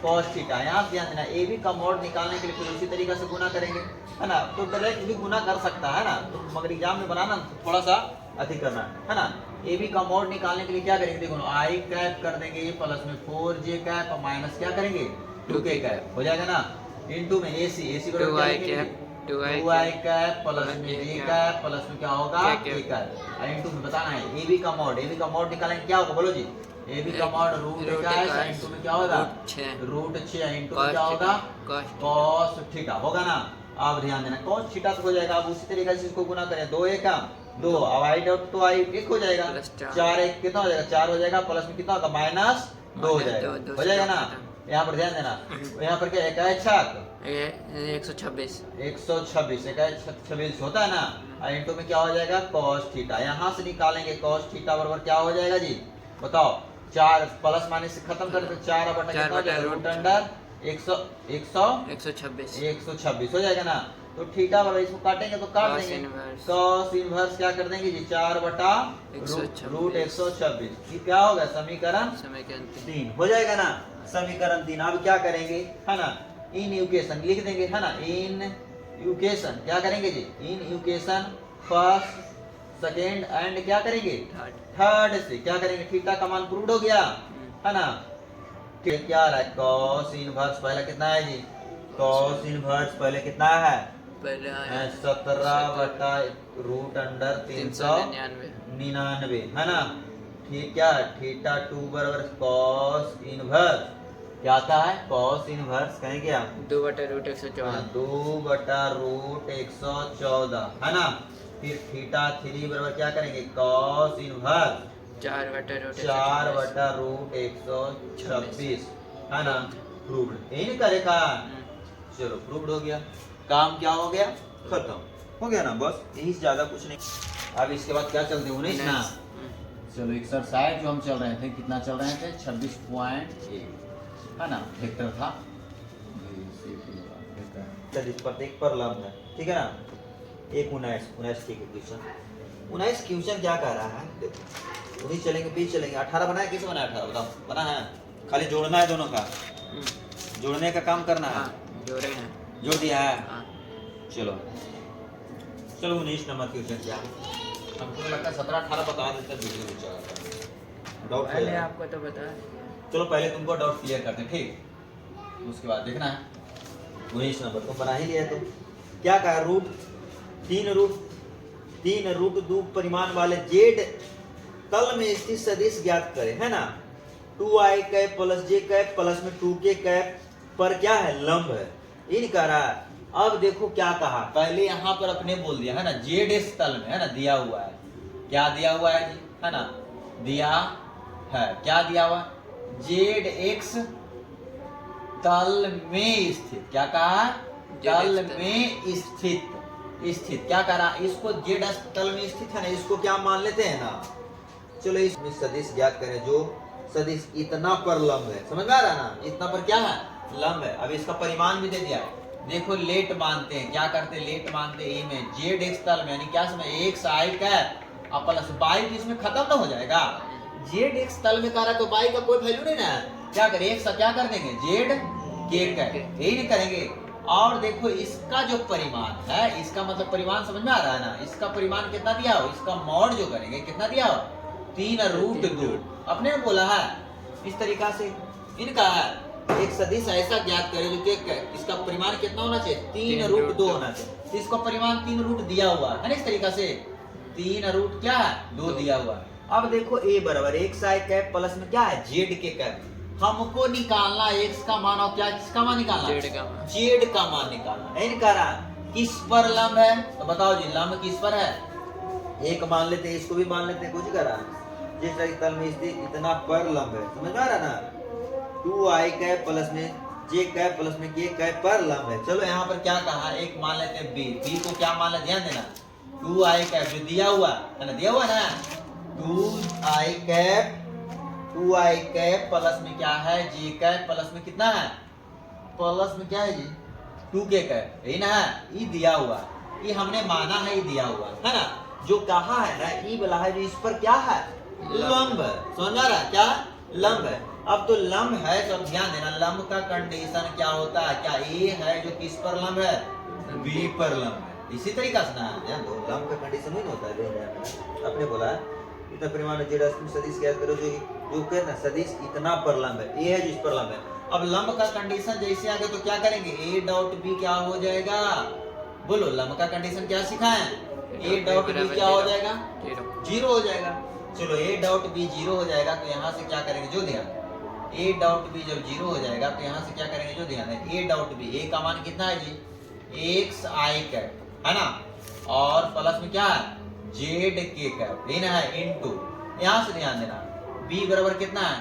cos थीटा। यहाँ ध्यान देना ए बी का मॉड निकालने के लिए फिर उसी तरीका से गुना करेंगे है ना, तो डायरेक्ट भी गुना कर सकता है ना, तो मगर एग्जाम में बनाना थोड़ा सा अधिक करना है ना। ए बी का मॉड निकालने के लिए क्या करेंगे देखो आई कैप कर देंगे प्लस में 4 जे कैप माइनस क्या करेंगे 2 के कैप हो जाएगा ना, इनटू में ए सी को 2 आई कैप प्लस में जे कैप प्लस में क्या होगा के कैप इनटू में बताना है ए बी का मॉड निकालेंगे क्या होगा बोलो जी, ए बी का मॉड रूट का है इनटू में क्या होगा रूट 6 इनटू में क्या होगा cos थीटा होगा ना। अब ध्यान देना cos थीटा हो जाएगा। अब उसी तरीके से इसको गुना करें 2 1 का 2 अब आई डॉट तो आई 1 हो जाएगा 4 1 कितना हो जाएगा 4 हो जाएगा प्लस में कितना होगा माइनस 2 हो जाएगा हो जाएगा ना। यहाँ पर ध्यान देना यहाँ पर क्या इकाई छक 126 होता है ना, इनटू में क्या हो जाएगा cos थीटा। यहाँ से निकालेंगे cos थीटा बराबर क्या हो जाएगा जी बताओ 4 प्लस माइनस से खत्म कर दो 4 बटा कितना हो जाएगा रूट अंडर 126 हो जाएगा ना। तो थीटा बराबर इसको काटेंगे तो काट देंगे cos इनवर्स क्या कर देंगे जी 4 बटा रूट 126 ये क्या होगा समीकरण 3 हो जाएगा ना, समीकरण 3। अब क्या करेंगे है ना इन इक्वेशन लिख देंगे है ना, इन इक्वेशन क्या करेंगे जी इन इक्वेशन फर्स्ट सेकेंड एंड क्या करेंगे थर्ड से क्या करेंगे थीटा का मान प्रूव हो गया है ना। क्या आ रहा है cos इनवर्स पहले कितना है जी cos इनवर्स पहले कितना है 17 बटा रूट अंडर 399 है ना। ठीक है थीटा 2 बराबर cos इनवर्स क्या आता है cos इनवर्स कहेंगे आप 2 बटा रूट 114 2 बटा रूट 114 है ना। फिर थीटा 3 बराबर क्या करेंगे cos इनवर्स 4 बटा रूट 126 है ना। प्रूव्ड यही नहीं करेगा चलो प्रूव्ड हो गया, काम क्या हो गया खत्म हो गया ना, बस यही से ज्यादा कुछ नहीं। अब इसके बाद क्या चलते हैं 19 ना। चलो एक्सरसाइज जो हम चल रहे थे कितना चल रहे थे 26.1 है ना, वेक्टर था प्रत्येक पर लंब है ठीक है ना। एक 19 की क्वेश्चन 19 क्वेश्चन क्या कह रहा है देखो 19 चलेंगे 20 चलेंगे 18 बनाया किसे बनाया 18 बताओ बना है, खाली जोड़ना है दोनों का जोड़ने का काम करना है जोड़े हैं जोड़ दिया है चलो 19 नंबर क्वेश्चन क्या हमको लगता है 17 18 बता देते वीडियो में चला डाउट पहले आपको तो बता चलो पहले तुमको डाउट क्लियर करते हैं ठीक, उसके बाद देखना है 19 नंबर तुम बना ही लिया तो क्या कहा रूट 2 परिमाण वाले जेड तल में स्थित सदिश ज्ञात करें है ना। 2i कैप प्लस जे कैप प्लस में 2k कैप पर क्या है लंब है ये नहीं कह रहा है। अब देखो क्या कहा पहले यहाँ पर अपने बोल दिया है ना जेड एस तल में है ना दिया हुआ है, क्या दिया हुआ है जी है ना दिया है क्या दिया हुआ जेड एक्स तल में स्थित क्या कहा तल में स्थित क्या कह रहा इसको जेड तल में स्थित है ना, इसको क्या मान लेते हैं ना। चलो इसमें सदिश ज्ञात करें जो सदिश इतना पर लंब है, समझ में आ रहा है ना, इतना पर क्या है लंब है। अब इसका परिमाण भी दे दिया देखो लेट मानते हैं, क्या करते हैं, लेट मानते हैं ए में, जेड एक्स तल में, यानी क्या समय एक्स आई कैप और प्लस बाई तो इसमें खत्म ना हो जाएगा। जेड एक्स तल में कह रहा है तो बाई का कोई वैल्यू नहीं ना है, क्या करें एक्स क्या कर देंगे जेड के कैप, यही नहीं करेंगे। और देखो इसका जो परिमाण है, इसका मतलब परिमाण समझ में आ रहा है ना, इसका परिमाण कितना दिया हो, इसका मॉड जो करेंगे कितना दिया हो 3√2, अपने ने बोला है। इस तरीका से इनका है एक सदिश ऐसा ज्ञात करें जो कि इसका परिमाण कितना होना चाहिए 3√2 होना चाहिए, तो इसका परिमाण 3 दिया हुआ है ना, इस तरीका से 3 क्या है 2 दिया हुआ है। अब देखो a बराबर एक्स आई कैप प्लस में क्या है जेड के कैप, हमको निकालना x का मान और क्या किसका मान निकालना, जेड का मान निकालना है। नहीं कह रहा किस पर लंब है, तो बताओ जी लंब किस पर है, एक मान लेते हैं, इसको भी मान लेते हैं, कुछ कर रहा जिस तल में स्थित इतना पर लंब है, समझ आ रहा ना 2i कैप प्लस में j कैप प्लस में k कैप पर लंब है। चलो यहाँ पर क्या कहा, एक मान लेते हैं b को क्या मान ले, ध्यान देना 2i कैप जो दिया हुआ है ना, दिया हुआ ना 2i कैप प्लस में क्या है j कैप प्लस में कितना है, प्लस में क्या है जी 2k कैप, यही ना है, ये दिया हुआ, ये हमने माना है, ये दिया हुआ है ना, जो कहा है ना ये वाला है जो इस पर क्या है लंब है, समझ आ रहा है क्या लंब है। अब तो लंब है तो अब ध्यान देना लंब का कंडीशन क्या होता है, क्या ए है जो किस पर लंब है बी पर लंब है, इसी तरीका से ना ध्यान दो लंब का कंडीशन नहीं होता है, आपने बोला इतना परिमाण जेड सदिश ज्ञात करो जो जो कहना सदिश इतना पर लंब है, ए है जिस पर लंब है। अब लंब का कंडीशन जैसे आ गया तो क्या करेंगे ए डॉट बी क्या हो जाएगा, बोलो लंब का कंडीशन क्या सिखाएं, ए डॉट बी क्या हो जाएगा 0 हो जाएगा। चलो ए डॉट बी 0 हो जाएगा तो यहाँ से क्या करेंगे जो ध्यान, ए डॉट बी जब 0 हो जाएगा तो यहाँ से क्या करेंगे जो ध्यान है, ए डॉट बी ए का मान कितना है जी एक्स आई कैप है ना, और प्लस में क्या है जेड के कैप, ये ना है इनटू, यहाँ से ध्यान देना बी बराबर कितना है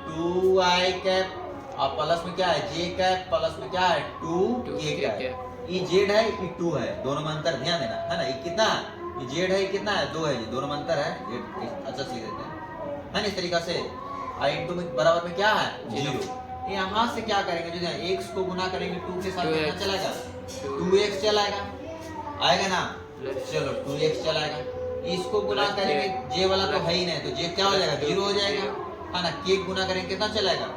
2i कैप और प्लस में क्या है जे कैप प्लस में क्या है 2k कैप, ये जेड है ये 2 है, दोनों में अंतर ध्यान देना है ना, ये कितना है ये जेड है कितना है 2 है जी, दोनों में अंतर है, अच्छा सीख देते हैं है ना, इस तरीका से आई इनटू में बराबर में क्या है 0। यहाँ से क्या करेंगे जो x को गुना करेंगे 2 के साथ कितना चलेगा 2x चलाएगा, आएगा ना, चलो 2x चलाएगा, इसको गुना करेंगे j वाला तो है ही नहीं तो j क्या हो जाएगा 0 हो जाएगा है ना, k गुना करेंगे कितना चलाएगा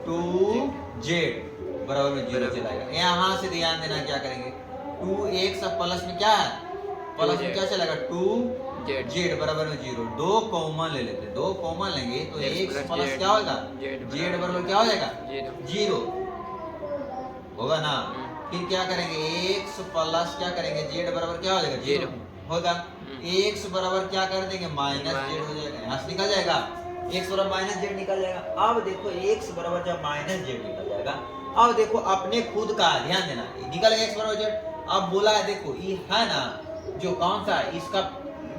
2z बराबर में 0 चलाएगा। यहाँ से ध्यान देना क्या करेंगे 2x प्लस में क्या है प्लस में क्या चलेगा 2z बराबर में 0, 2 कॉमन ले लेते, 2 कॉमन लेंगे तो x प्लस क्या होगा z बराबर क्या हो जाएगा 0 होगा ना। फिर क्या करेंगे x प्लस क्या करेंगे z बराबर क्या हो जाएगा 0 होगा, x बराबर क्या कर देंगे माइनस z हो जाएगा, यहाँ से निकल जाएगा x बराबर माइनस z निकल जाएगा। अब देखो x बराबर जब माइनस z निकल जाएगा, अब देखो अपने खुद का ध्यान देना निकल गया x बराबर z, अब बोला है देखो ये है ना जो कौन सा इसका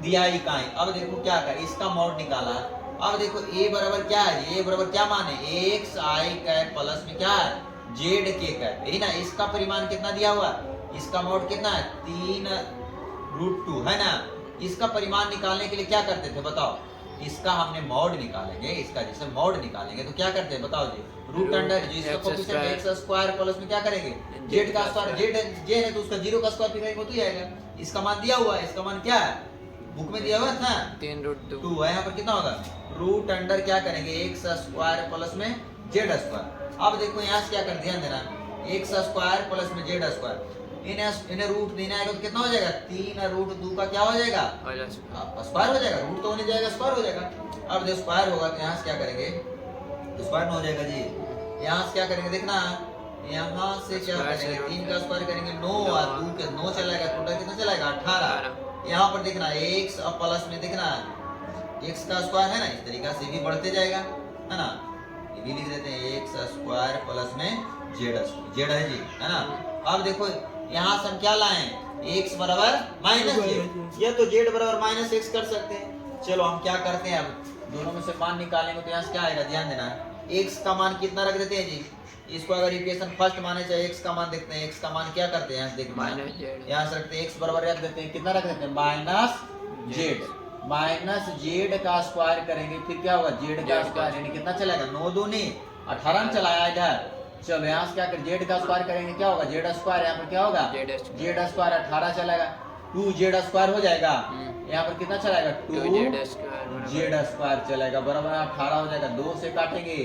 दिया ही का है, अब देखो क्या कर इसका मॉड निकाला, अब देखो a बराबर क्या है a बराबर क्या मान है एक्स आई कैप प्लस में क्या है जेड के कैप, यही ना, इसका परिमाण कितना दिया हुआ, इसका मॉड कितना है 3√2 है ना। इसका परिमाण निकालने के लिए क्या करते थे बताओ, इसका हमने मॉड निकालेंगे, इसका जैसे मॉड निकालेंगे तो क्या करते हैं बताओ जी रूट अंडर जो इसका कोएफिशिएंट एक्स स्क्वायर प्लस में क्या करेंगे जेड का स्क्वायर, जेड है तो उसका 0 का स्क्वायर फिर हो तो ही आएगा, इसका मान दिया हुआ है, इसका मान क्या है बुक में दिया हुआ था 3√2 है, यहाँ पर कितना होगा रूट अंडर क्या करेंगे एक्स स्क्वायर प्लस में जेड स्क्वायर। अब देखो यहाँ से क्या कर ध्यान देना एक्स स्क्वायर प्लस में जेड स्क्वायर, इन्हें रूट देना है तो कितना हो जाएगा 3√2 का क्या हो जाएगा स्क्वायर हो जाएगा, रूट तो होने जाएगा स्क्वायर हो जाएगा। अब जब स्क्वायर होगा तो यहाँ से क्या करेंगे स्क्वायर हो जाएगा जी, यहाँ से क्या करेंगे देखना, यहाँ से क्या करेंगे 3 का स्क्वायर करेंगे 9 और 2 के 9 चलाएगा, टोटल कितना चलाएगा 18। यहाँ पर देखना x और प्लस में देखना x का स्क्वायर है ना, इस तरीका से भी बढ़ते जाएगा है ना, ये भी लिख देते हैं x स्क्वायर प्लस में z है जी है ना। अब देखो यहाँ से हम क्या लाए x बराबर माइनस z, या तो z बराबर माइनस x कर सकते हैं। चलो हम क्या करते हैं अब दोनों में से मान निकालेंगे तो यहाँ से क्या आएगा ध्यान देना, x का मान कितना रख देते हैं जी, इसको अगर इक्वेशन फर्स्ट माने चाहे x का मान देखते हैं, x का मान क्या करते हैं यहाँ से रखते हैं x बराबर रख देते हैं, कितना रख देते हैं माइनस जेड का स्क्वायर करेंगे, फिर क्या होगा जेड का स्क्वायर यानी कितना चलेगा 9 दूनी 18 चलाया इधर चलो यहाँ से क्या कर जेड का स्क्वायर करेंगे, क्या होगा जेड स्क्वायर, यहाँ पर क्या होगा जेड स्क्वायर 18 चलेगा, 2 जेड स्क्वायर हो जाएगा, यहाँ पर कितना चलेगा 2 जेड स्क्वायर चलेगा बराबर 18 हो जाएगा, 2 से काटेंगे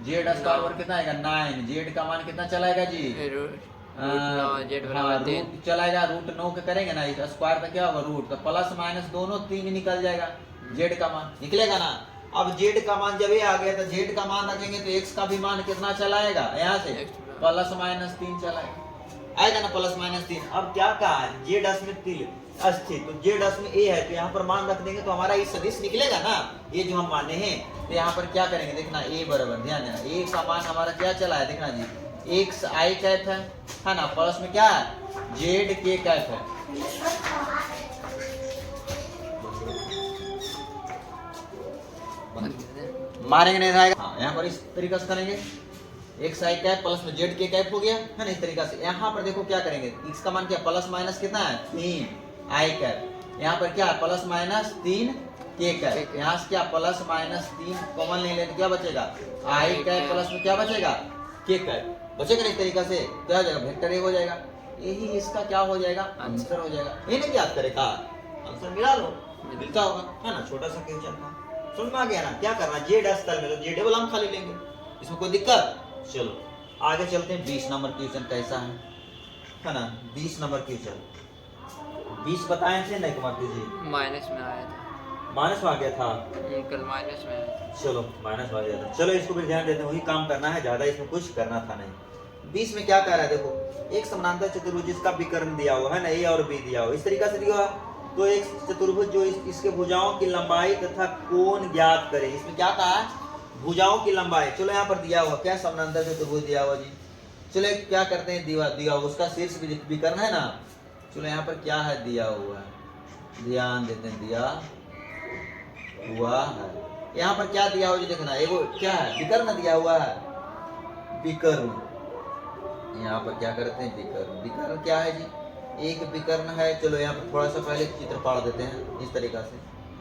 जेड स्क्वायर पर कितना आएगा 9, जेड का मान कितना चलाएगा जी रूट चलाएगा, रूट 9 के करेंगे ना स्क्वायर तो क्या होगा रूट, तो प्लस माइनस दोनों 3 निकल जाएगा, जेड का मान निकलेगा ना। अब जेड का मान जब ये आ गया तो जेड का मान रखेंगे तो एक्स का भी मान कितना चलाएगा यहाँ से प्लस माइनस 3 चलाएगा, आएगा ना प्लस माइनस 3। अब क्या कहा है जेड में 3 अस्थित, तो जेड में ए है तो यहाँ पर मान रख देंगे तो हमारा ये सदिश निकलेगा ना, ये जो हम माने हैं। तो यहाँ पर क्या करेंगे देखना ए बराबर, ध्यान देना ए का मान हमारा क्या चला है देखना जी एक्स आई कैप है ना, प्लस में क्या है जेड के कैप है, मारेंगे नहीं आएगा। हाँ, यहाँ पर इस तरीके से करेंगे एक्स आई कैप प्लस में जेड के कैप हो गया है ना, इस तरीके से। यहाँ पर देखो क्या करेंगे एक्स का मान क्या प्लस माइनस कितना है 3 आई कैप, यहाँ पर क्या है प्लस माइनस 3 के कैप, यहाँ से क्या प्लस माइनस 3 कॉमन ले लेते क्या बचेगा आई कैप प्लस में क्या बचेगा के कैप बचेगा ना, इस तरीके से क्या हो जाएगा वेक्टर ए हो जाएगा, यही इसका क्या हो जाएगा आंसर हो जाएगा। ये नहीं याद करेगा आंसर मिला लो मिलता होगा है ना, छोटा सा क्वेश्चन था समझ में आ गया ना। क्या करना जेड स्थल में तो जेड वाला हम खाली लेंगे, इसमें कोई दिक्कत। चलो आगे चलते हैं 20 नंबर क्वेश्चन कैसा है ना, 20 नंबर क्वेश्चन 20 बताए थे नहीं कुमार जी माइनस में आया था, माइनस में आ गया था कल माइनस में आया था। चलो माइनस में आ गया था, चलो इसको भी ध्यान देते हैं, वही काम करना है, ज्यादा इसमें कुछ करना था नहीं। 20 में क्या कह रहा है देखो एक समानांतर चतुर्भुज जिसका विकर्ण दिया हुआ है ना ए और बी दिया हुआ इस तरीके से दिया हुआ, तो एक चतुर्भुज जो इसके भुजाओं की लंबाई तथा कोण ज्ञात करे, इसमें क्या कहा है भुजाओं की लंबाई। चलो यहाँ पर दिया हुआ क्या समानांतर चतुर्भुज दिया हुआ जी, चलो क्या करते हैं दिया हुआ उसका शीर्ष विकर्ण है ना, चलो यहाँ पर क्या है दिया हुआ है ध्यान देते हैं दिया हुआ है, यहाँ पर क्या दिया हुआ जी देखना एगो क्या है विकर्ण दिया हुआ है विकर्ण, यहाँ पर क्या करते हैं विकर्ण, विकर्ण क्या है जी एक विकर्ण है। चलो यहाँ पर थोड़ा सा पहले चित्र पाड़ देते हैं इस तरीका से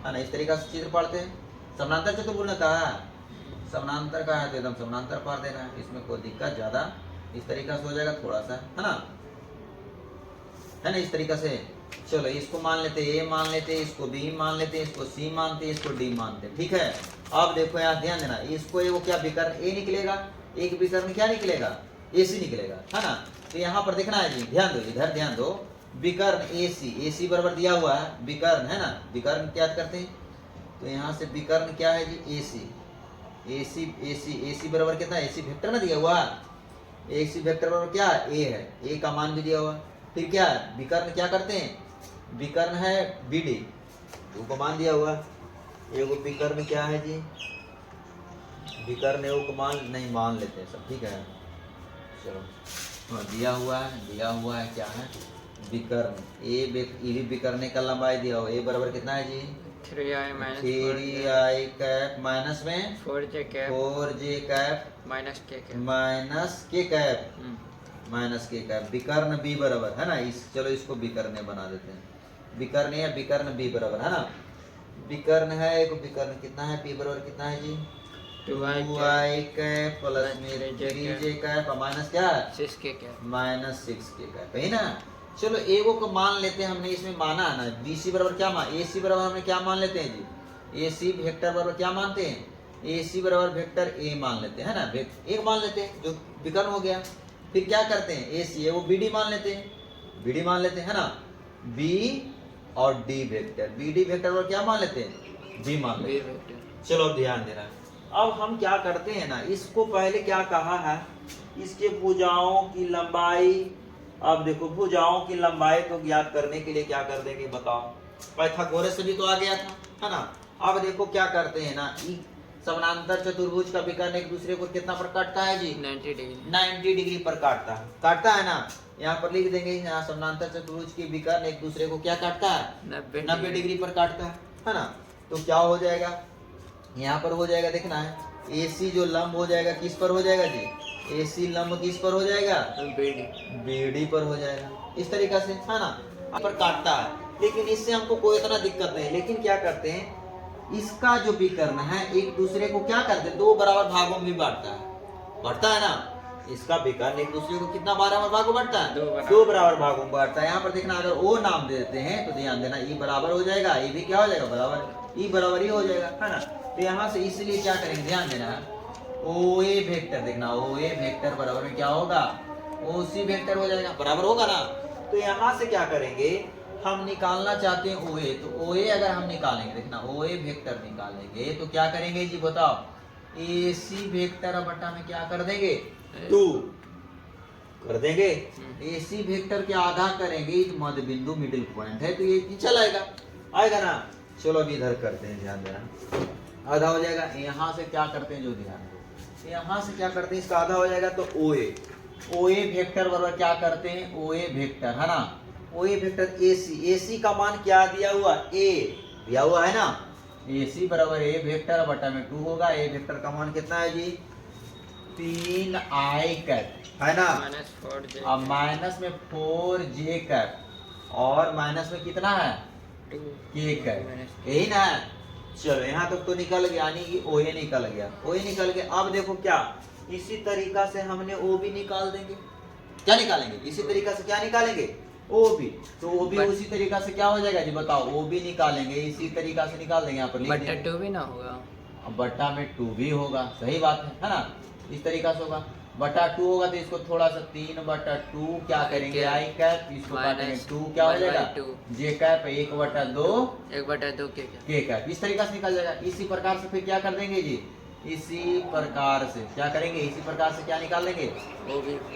है ना, इस तरीका से चित्र पाड़ते हैं। समानांतर चतुर्भुज ने कहा है समानांतर का है तो एकदम समानांतर पाड़ देना है, इसमें कोई दिक्कत ज्यादा इस तरीका से हो जाएगा थोड़ा सा है ना इस तरीका से। चलो इसको मान लेते ए मान लेते, इसको बी मान लेते, इसको सी मानते, इसको डी मानते, ठीक है। अब देखो यहाँ ध्यान देना इसको एगो क्या विकर्ण ए निकलेगा, एक विकर्ण क्या निकलेगा ए सी निकलेगा है ना। तो यहाँ पर देखना है जी ध्यान दो इधर ध्यान दो विकर्ण ए सी बराबर दिया हुआ है विकर्ण है ना, विकर्ण क्या करते हैं तो यहाँ से विकर्ण क्या है जी ए सी बराबर कितना ए सी वेक्टर ना दिया हुआ, ए सी वेक्टर बराबर क्या ए है, ए का मान भी दिया हुआ। फिर क्या है विकर्ण क्या करते हैं विकर्ण है बी डी दो को मान दिया हुआ, एगो विकर्ण क्या है जी विकर्ण एगो को मान नहीं मान लेते हैं सब ठीक है। चलो दिया हुआ है क्या है विकर्ण ए विकर्ण का लंबाई दिया हुआ ए बराबर कितना है जी 3i कैप माइनस में 4j कैप माइनस के कैप माइनस के कैप विकर्ण बी बराबर है ना चलो इसको विकर्ण बना देते हैं, विकर्ण या विकर्ण बी बराबर है ना, विकर्ण है एक विकर्ण कितना है बी बराबर कितना है जी 2i कैप प्लस में 3j कैप माइनस क्या है 6k cap minus 6k cap है ना। चलो एगो को मान लेते हैं हमने इसमें माना है ना BC बराबर क्या मान AC बराबर हमने क्या मान लेते हैं जी AC वेक्टर बराबर क्या मानते हैं AC बराबर वेक्टर A मान लेते हैं ना, एक मान लेते हैं जो विकर्ण हो गया। फिर क्या करते हैं AC है वो BD मान लेते हैं ना, B और D वेक्टर BD वेक्टर बराबर क्या मान लेते हैं B मान लेते हैं। चलो ध्यान देना अब हम क्या करते हैं ना इसको पहले क्या कहा है इसके भुजाओं की लंबाई, अब देखो भुजाओं की लंबाई को ज्ञात करने के लिए क्या कर देंगे बताओ, पाइथागोरस से भी तो आ गया था है ना। अब देखो क्या करते हैं ना समानांतर चतुर्भुज का विकर्ण एक दूसरे को कितना पर काटता है जी 90 डिग्री पर काटता है ना। यहाँ पर लिख देंगे यहाँ समानांतर चतुर्भुज के विकर्ण एक दूसरे को क्या काटता है 90 डिग्री पर काटता है ना। तो क्या हो जाएगा यहाँ पर हो जाएगा देखना है AC जो लंब हो जाएगा किस पर हो जाएगा जी AC लंब किस पर हो जाएगा BD पर हो जाएगा इस तरीका से है ना, पर काटता है। लेकिन इससे हमको कोई इतना दिक्कत नहीं, लेकिन क्या करते हैं इसका जो विकर्ण है एक दूसरे को क्या करते हैं दो बराबर भागों में भी बांटता है ना। इसका विकर्ण एक दूसरे को कितना बराबर भागों बांटता है? दो बराबर। दो बराबर भागों में बांटता है। यहाँ पर देखना अगर ओ नाम दे देते हैं तो ध्यान देना ई बराबर हो जाएगा, ई भी क्या हो जाएगा बराबर, ई बराबर ही हो जाएगा, है ना। तो यहाँ से इसलिए क्या करेंगे ध्यान देना, ओ ए वेक्टर देखना, ओ ए वेक्टर बराबर में क्या होगा, ओ सी वेक्टर हो जाएगा, बराबर होगा ना। तो यहाँ से क्या करेंगे, हम निकालना चाहते हैं ओ ए, तो ओ ए अगर हम निकालेंगे देखना, ओ ए वेक्टर निकालेंगे तो क्या करेंगे जी बताओ, ए सी वेक्टर बटा में क्या कर देंगे 2 कर देंगे, ए सी वेक्टर के आधा करेंगे, मध्य बिंदु मिडिल पॉइंट है तो ये चल आएगा ना। चलो अभी इधर करते हैं, ध्यान देना आधा हो जाएगा। यहाँ से क्या करते हैं जो ध्यान दो, यहाँ से क्या करते हैं इसका आधा हो जाएगा तो ओ ए वेक्टर बराबर क्या करते हैं, ओ ए वेक्टर है ना, ओ ए वेक्टर ए सी का मान क्या दिया हुआ, ए दिया हुआ है ना, ए सी बराबर ए वेक्टर बटा में 2 होगा। ए वेक्टर का मान कितना है जी 3 आई कैप है ना, -4j अब माइनस में 4 जे कैप और माइनस में कितना है 2 के कैप, यही ना है। चलो यहाँ तक तो निकल गया, यानी कि ओ ए निकल गया, ओ ए निकल गया। अब देखो क्या इसी तरीका से हमने ओ भी निकाल देंगे, क्या निकालेंगे इसी तरीका से, क्या निकालेंगे ओ भी, तो ओ भी उसी तरीका से क्या हो जाएगा जी बताओ, ओ भी निकालेंगे इसी तरीका से निकाल देंगे, यहाँ पर लिख बटा देंगे 2 भी ना होगा, बट्टा में 2 भी होगा, सही बात है ना, इस तरीका से होगा। बटा 2 होगा तो इसको थोड़ा सा 3 बटा 2 क्या करेंगे आई कैप, इसको काटेंगे 2 क्या हो जाएगा जे कैप 1 बटा 2 के कैप, इस तरीका से निकल जाएगा। इसी प्रकार से फिर क्या कर देंगे जी, इसी प्रकार से क्या करेंगे, इसी प्रकार से क्या निकाल लेंगे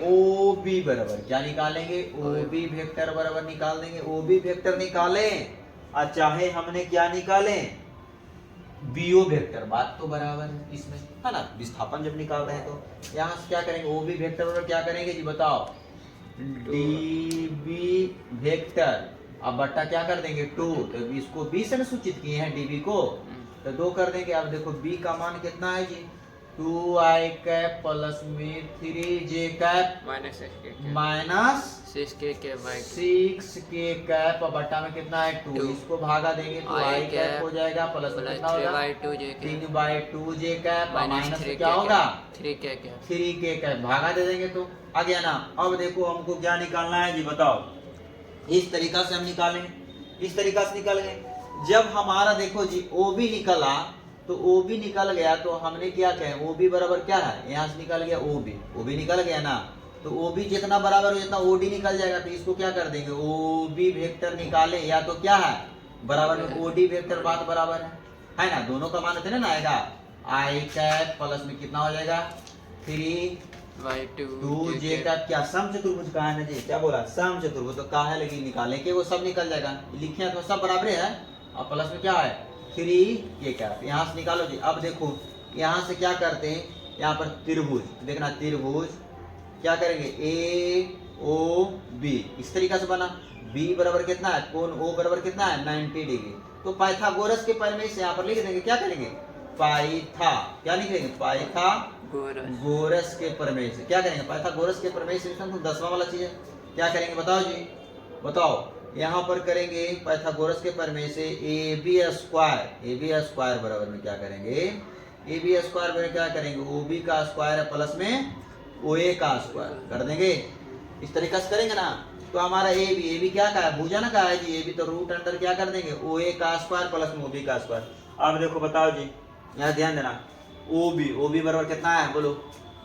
ओ बी बराबर क्या निकालेंगे, ओ बी वेक्टर बराबर निकाल देंगे। ओ बी वेक्टर निकालें और चाहे हमने क्या निकालें बीओ वेक्टर, बात तो बराबर है इसमें, है ना। विस्थापन जब निकाल रहे हैं तो यहाँ से क्या करेंगे, ओ बी वेक्टर बराबर क्या करेंगे जी बताओ डी बी वेक्टर, अब बट्टा क्या कर देंगे 2, तो इसको बी से सूचित किए हैं डीबी को, तो 2 कर देंगे। अब देखो बी का मान कितना है जी 2 आई कैप प्लस में 3 जे कैप माइनस 6 के कैप बटा में कितना है 2, इसको भागा देंगे तो आई कैप हो जाएगा प्लस में कितना होगा 3/2 जे कैप माइनस क्या होगा 3 के कैप, भागा दे देंगे तो आ गया ना। अब देखो हमको क्या निकालना है जी बताओ, इस तरीका से हम निकालेंगे, इस तरीका से निकल गए। जब हमारा देखो जी ओ बी निकला तो ओ बी निकल गया तो हमने क्या कहे ओ बी बराबर क्या है, यहाँ से निकल गया ओ बी निकल गया ना, तो ओ बी जितना बराबर हो जितना ओ डी निकल जाएगा, तो इसको क्या कर देंगे ओ बी वेक्टर निकाले या तो क्या है बराबर में ओ डी वेक्टर, बात बराबर है ना, दोनों का मान थे ना आएगा आई कैप प्लस में कितना हो जाएगा 3/2 जे का क्या सम चतुर्भुज कहा है ना जी, क्या बोला सम चतुर्भुज, तो कहा है लेकिन निकाले के वो सब निकल जाएगा, लिखे तो सब बराबर है और प्लस में क्या है 3 के कैप, यहाँ से निकालो जी। अब देखो यहाँ से क्या करते हैं, यहाँ पर त्रिभुज देखना, त्रिभुज क्या करेंगे ए ओ बी, इस तरीका से बना, बी बराबर कितना है कोण ओ बराबर कितना है 90 डिग्री, तो पाइथागोरस के प्रमेय से यहाँ पर लिख देंगे, क्या करेंगे क्या लिखेंगे पाइथागोरस के प्रमेय से क्या करेंगे, पाइथागोरस के प्रमेय से 10वां वाला चीज है, क्या करेंगे बताओ जी बताओ, यहाँ पर करेंगे पाइथागोरस के प्रमेय से ए बी स्क्वायर बराबर में क्या करेंगे, ए बी स्क्वायर में क्या करेंगे ओ बी का स्क्वायर है प्लस में ओ ए का स्क्वायर कर देंगे, इस तरीका से करेंगे ना। तो हमारा ए बी क्या का है भुजा ना का है जी, ए बी तो रूट अंडर क्या कर देंगे ओ ए का स्क्वायर प्लस में ओ बी का स्क्वायर। अब देखो बताओ जी यहाँ ध्यान देना ओ बी बराबर कितना है बोलो,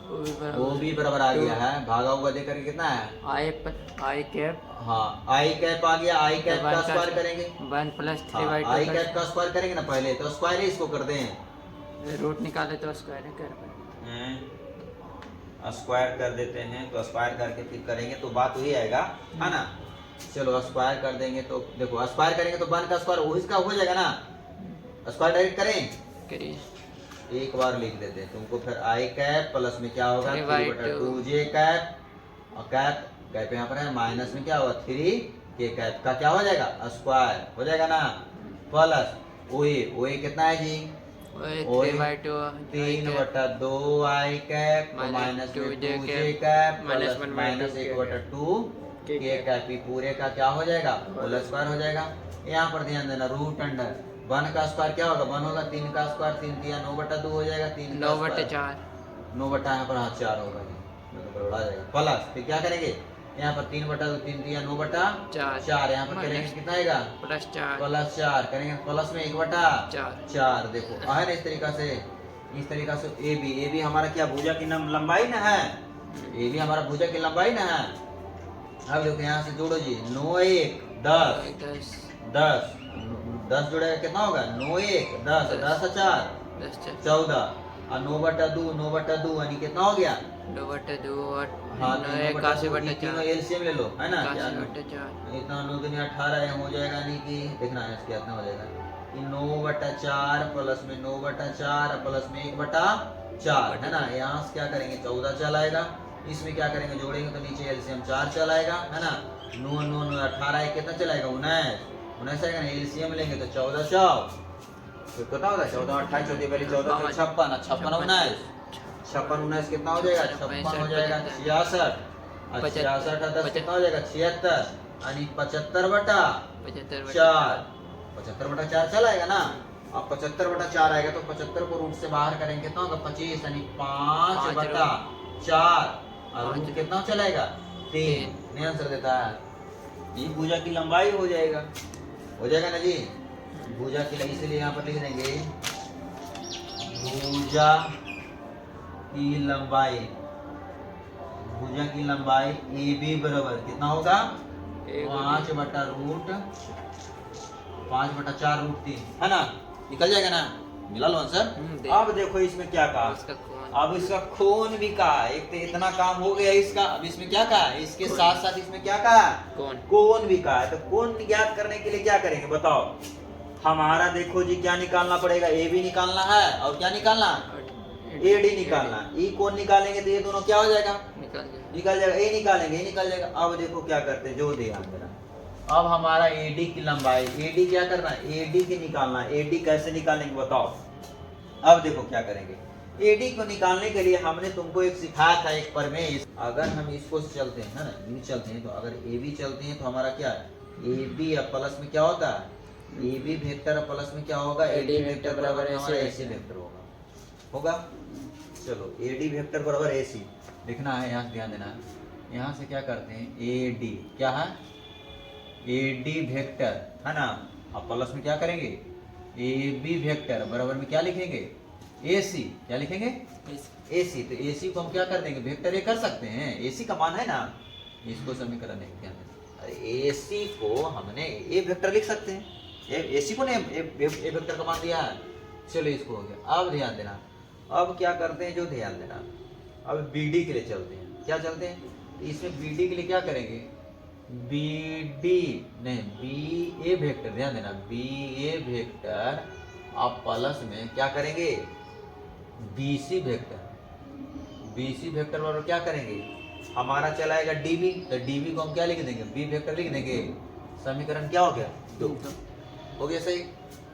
ओ बी बराबर आ गया है भागा हुआ देकर के कितना है आई कैप, हाँ आई कैप आ गया, आई कैप का स्क्वायर करेंगे 1 + 3/2 आई कैप का स्क्वायर करेंगे ना पहले, तो स्क्वायर ही इसको कर दें, रूट निकाले तो स्क्वायर कर स्क्वायर कर देते हैं, तो स्क्वायर करके फिर करेंगे तो बात वही आएगा है ना। चलो स्क्वायर कर देंगे तो देखो स्क्वायर करेंगे तो 1 का स्क्वायर वही का हो जाएगा ना, स्क्वायर डायरेक्ट करिए, एक बार लिख देते हैं तुमको, फिर आई कैप प्लस में क्या होगा 3/2 जे कैप और कैप यहाँ पर है माइनस में क्या होगा 3 के कैप का क्या हो जाएगा स्क्वायर हो जाएगा ना, प्लस ओए कितना है जी 3/2 आई कैप माइनस 2 जे कैप माइनस 1/2 के कैप, पूरे का क्या हो जाएगा होल स्क्वायर हो जाएगा। यहाँ पर ध्यान देना रूट अंडर 1 का स्क्वायर क्या होगा 1 होगा, 3 का स्क्वायर 3 9/2 हो जाएगा, 3 9/4 यहाँ पर 4 होगा, तो बड़ा जाएगा प्लस, फिर क्या करेंगे यहाँ पर 3/2 3 3 9/4 4, यहाँ पर करेंगे कितना आएगा +4 +4 करेंगे प्लस में 1/4 देखो है ना इस तरीका से ए बी हमारा क्या भुजा की लंबाई ना है, ए बी हमारा भुजा की लंबाई ना है। अब देखो यहाँ से जोड़ो जी 9 1 10 10 जोड़ेगा कितना होगा 9 1 10 10 4 14 और 9/2 यानी कितना हो गया 2/2 और हाँ 81/4 तीनों एलसीएम ले लो है ना, 81/4 इतना 9 दूनी 18 हो जाएगा, नहीं कि देखना है इसके कितना हो जाएगा कि 9/4 प्लस में 9/4 प्लस में 1/4 है ना। यहाँ से क्या करेंगे 14 चल आएगा, इसमें क्या करेंगे जोड़ेंगे तो नीचे एलसीएम 4 चल आएगा है ना। 9 9 9 18 कितना चलाएगा 19 आएगा ना, एलसीएम लेंगे तो 14 4 तो कितना होगा 14 28 चौथी पहले 14 तो 56 56 19 कितना हो जाएगा 56 हो जाएगा 66 और 66 10 कितना हो जाएगा 76 यानी 75/4 चल आएगा ना। अब 75/4 आएगा तो 75 को रूट से बाहर करेंगे कितना होगा 25 यानी 5/4 और रूट कितना चलाएगा 3 नहीं आंसर देता है, ये भुजा की लंबाई हो जाएगा ना जी। भुजा की इसलिए यहाँ पर लिख देंगे भुजा की लंबाई ए बी बराबर कितना होगा 5/4√3 है ना, निकल जाएगा ना, मिला लो आंसर। अब देखो इसमें क्या कहा, अब इसका खून भी कहा, एक तो इतना काम हो गया इसका, अब इसमें क्या कहा इसके साथ साथ इसमें क्या कहा कोण भी कहा है। तो कोण ज्ञात करने के लिए क्या करेंगे बताओ, हमारा देखो जी क्या निकालना पड़ेगा ए बी निकालना है और क्या निकालना ए डी निकालना, ई कोण निकालेंगे तो ये दोनों क्या हो जाएगा निकल जाएगा, ए निकालेंगे ए निकल जाएगा। अब देखो क्या करते हैं जो ध्यान देना, अब हमारा एडी की लंबाई एडी क्या करना है एडी की निकालना, एडी कैसे निकालेंगे बताओ। अब देखो क्या करेंगे, एडी को निकालने के लिए हमने तुमको एक सिखाया था एक प्रमेय, अगर हम इसको चलते हैं ना ये चलते हैं तो अगर ए बी चलते हैं तो हमारा क्या है ए बी अब प्लस में क्या होता है ए बी वेक्टर प्लस में क्या होगा एडी वेक्टर बराबर हमारा एसी वेक्टर होगा। चलो एडी वेक्टर बराबर एसी लिखना है, यहाँ से ध्यान देना है, यहाँ से क्या करते हैं ए डी क्या है ए डी वेक्टर है ना, अब प्लस में क्या करेंगे ए बी वेक्टर बराबर में क्या लिखेंगे ए सी, क्या लिखेंगे ए सी। तो ए सी को हम क्या कर देंगे वेक्टर ए कर सकते हैं, ए सी का मान है ना, इसको समीकरण ए सी को हमने ए वेक्टर लिख सकते हैं, ए सी को ने ए वेक्टर का मान दिया है। चलो इसको हो गया, अब ध्यान देना, अब क्या करते हैं जो ध्यान देना, अब बी डी के लिए चलते हैं, क्या चलते हैं तो इसमें बी डी के लिए क्या करेंगे बी डी नहीं बी ए वेक्टर, ध्यान देना बी ए वेक्टर आप प्लस में क्या करेंगे बी सी वेक्टर और क्या करेंगे हमारा चलाएगा डीबी, तो डीबी को हम क्या लिख देंगे बी वेक्टर लिख देंगे, समीकरण क्या हो गया 2 हो गया सही।